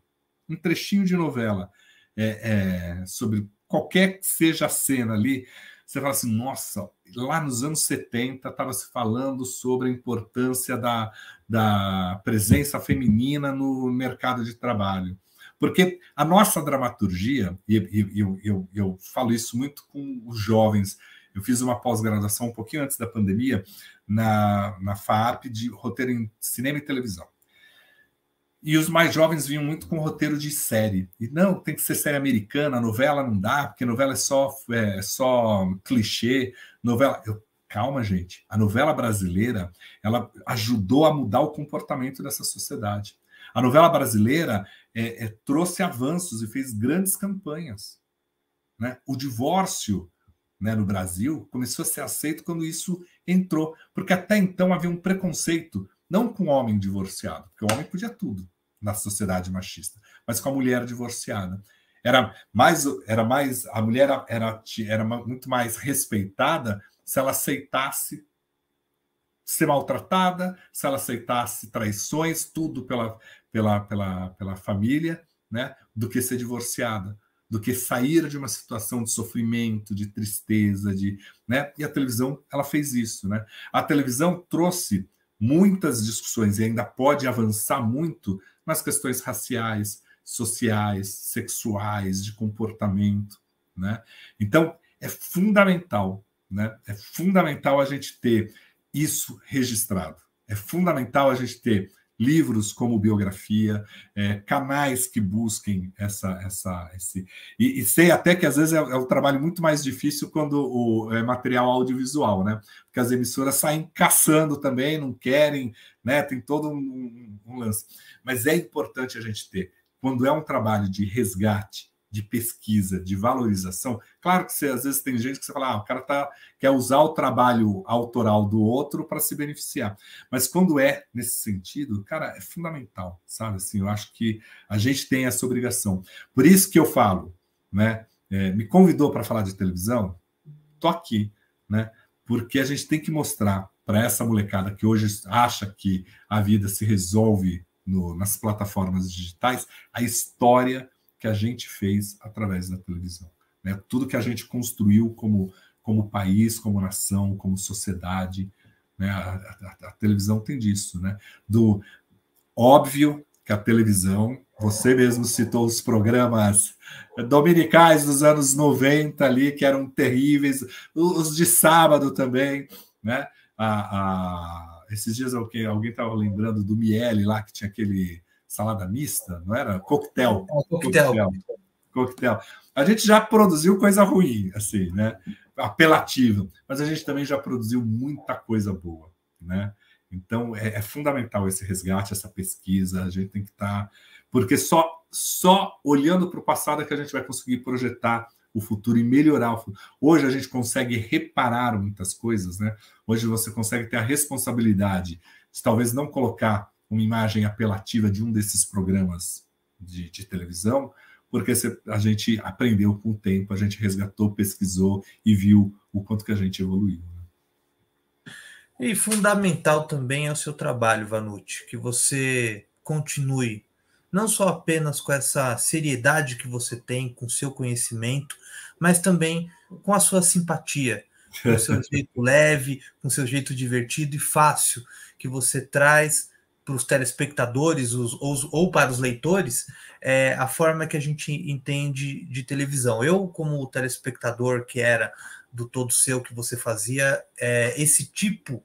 sobre qualquer que seja a cena ali, você fala assim, nossa, lá nos anos 70 estava se falando sobre a importância da presença feminina no mercado de trabalho. Porque a nossa dramaturgia, e eu falo isso muito com os jovens, Eu fiz uma pós-graduação um pouquinho antes da pandemia na FAAP de roteiro em cinema e televisão. E os mais jovens vinham muito com roteiro de série. E não, tem que ser série americana, novela não dá, porque novela é só clichê. Novela. Calma, gente. A novela brasileira, ela ajudou a mudar o comportamento dessa sociedade. A novela brasileira trouxe avanços e fez grandes campanhas. Né? O divórcio, né, no Brasil começou a ser aceito quando isso entrou. Porque até então havia um preconceito, não com o homem divorciado, porque o homem podia tudo na sociedade machista, mas com a mulher divorciada. A mulher era muito mais respeitada se ela aceitasse ser maltratada, se ela aceitasse traições, tudo pela família, né, do que ser divorciada, do que sair de uma situação de sofrimento, de tristeza, né? E a televisão, ela fez isso, né? A televisão trouxe muitas discussões e ainda pode avançar muito nas questões raciais, sociais, sexuais, de comportamento, né? Então, é fundamental, né? É fundamental a gente ter isso registrado. É fundamental a gente ter livros como biografia, canais que busquem esse... E sei até que às vezes é um trabalho muito mais difícil quando é material audiovisual, né? Porque as emissoras saem caçando também, não querem, né? Tem todo um lance. Mas é importante a gente ter. Quando é um trabalho de resgate, de pesquisa, de valorização, claro que às vezes tem gente que você fala, o cara quer usar o trabalho autoral do outro para se beneficiar. Mas quando é nesse sentido, cara, é fundamental, sabe? Assim, eu acho que a gente tem essa obrigação. Por isso que eu falo, né? Me convidou para falar de televisão, tô aqui, né? Porque a gente tem que mostrar para essa molecada que hoje acha que a vida se resolve nas plataformas digitais, a história que a gente fez através da televisão, né? Tudo que a gente construiu como país, como nação, como sociedade, né? A televisão tem disso, né? Óbvio que a televisão, você mesmo citou os programas dominicais dos anos 90 ali, que eram terríveis, os de sábado também, né? Esses dias alguém estava lembrando do Miele lá, que tinha aquele salada mista, não era? Coquetel. Coquetel. A gente já produziu coisa ruim, assim, né? Apelativa, mas a gente também já produziu muita coisa boa, né? Então, é fundamental esse resgate, essa pesquisa, a gente tem que estar... Porque só olhando para o passado é que a gente vai conseguir projetar o futuro e melhorar o futuro. Hoje a gente consegue reparar muitas coisas, né? Hoje você consegue ter a responsabilidade de talvez não colocar uma imagem apelativa de um desses programas de televisão, porque a gente aprendeu com o tempo, a gente resgatou, pesquisou e viu o quanto que a gente evoluiu. Né? E fundamental também é o seu trabalho, Vanucci, que você continue, não só apenas com essa seriedade que você tem, com o seu conhecimento, mas também com a sua simpatia, com o seu jeito leve, com o seu jeito divertido e fácil que você traz para os telespectadores ou para os leitores, a forma que a gente entende de televisão. Eu, como telespectador que era do Todo Seu que você fazia, esse tipo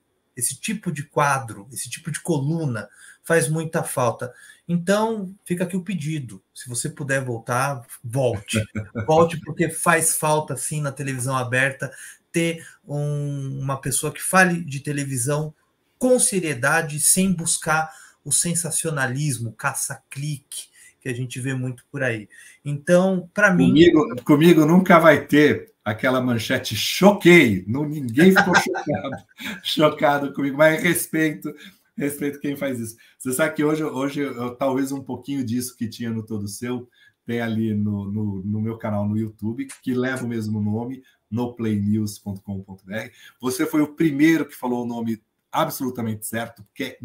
de quadro, esse tipo de coluna faz muita falta. Então, fica aqui o pedido. Se você puder voltar, volte. Volte, porque faz falta, sim, na televisão aberta, ter uma pessoa que fale de televisão com seriedade, sem buscar o sensacionalismo, caça-clique, que a gente vê muito por aí. Então, para mim... Comigo nunca vai ter aquela manchete choquei. Ninguém ficou chocado comigo, mas respeito quem faz isso. Você sabe que hoje talvez um pouquinho disso que tinha no Todo Seu tem ali no meu canal no YouTube, que leva o mesmo nome, noplaynews.com.br. Você foi o primeiro que falou o nome absolutamente certo, porque é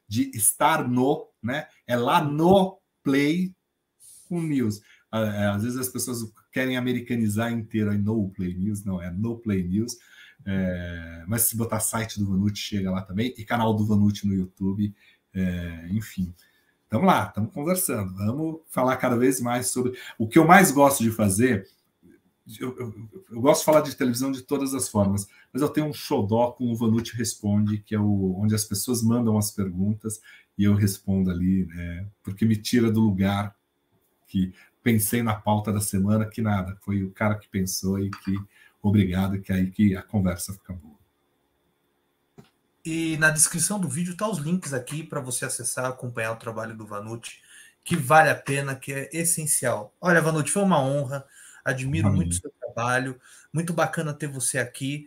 de estar né? É lá no Play com News. Às vezes as pessoas querem americanizar inteiro, aí no Play News, não, é no Play News. Mas se botar site do Vanucci, chega lá também, e canal do Vanucci no YouTube, enfim. Estamos lá, estamos conversando, vamos falar cada vez mais sobre... O que eu mais gosto de fazer eu gosto de falar de televisão de todas as formas, mas eu tenho um xodó com o Vanucci Responde, que é onde as pessoas mandam as perguntas e eu respondo ali, né, porque me tira do lugar que pensei na pauta da semana, que nada, foi o cara que pensou e que obrigado, que é aí que a conversa fica boa. E na descrição do vídeo tá os links aqui para você acessar, acompanhar o trabalho do Vanucci, que vale a pena, que é essencial. Olha, Vanucci, foi uma honra, admiro muito o seu trabalho, muito bacana ter você aqui,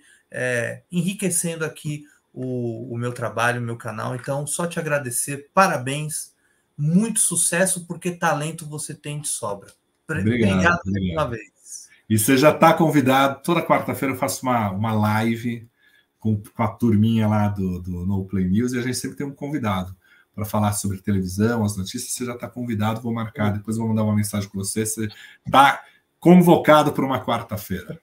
enriquecendo aqui o meu trabalho, o meu canal. Então, só te agradecer, parabéns, muito sucesso, porque talento você tem de sobra. Obrigado mais uma vez. E você já está convidado, toda quarta-feira eu faço uma live com a turminha lá do No Play News, e a gente sempre tem um convidado para falar sobre televisão, as notícias. Você já está convidado, vou marcar, depois vou mandar uma mensagem para você. Você está convocado para uma quarta-feira.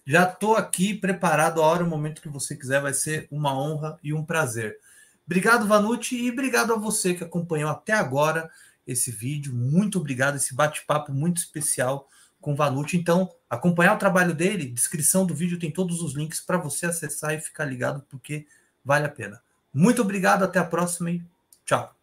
Já estou aqui preparado, a hora e o momento que você quiser, vai ser uma honra e um prazer. Obrigado, Vanucci, e obrigado a você que acompanhou até agora esse vídeo. Muito obrigado, esse bate-papo muito especial com o Vanucci. Então, acompanhar o trabalho dele, descrição do vídeo tem todos os links para você acessar e ficar ligado, porque vale a pena. Muito obrigado, até a próxima e tchau.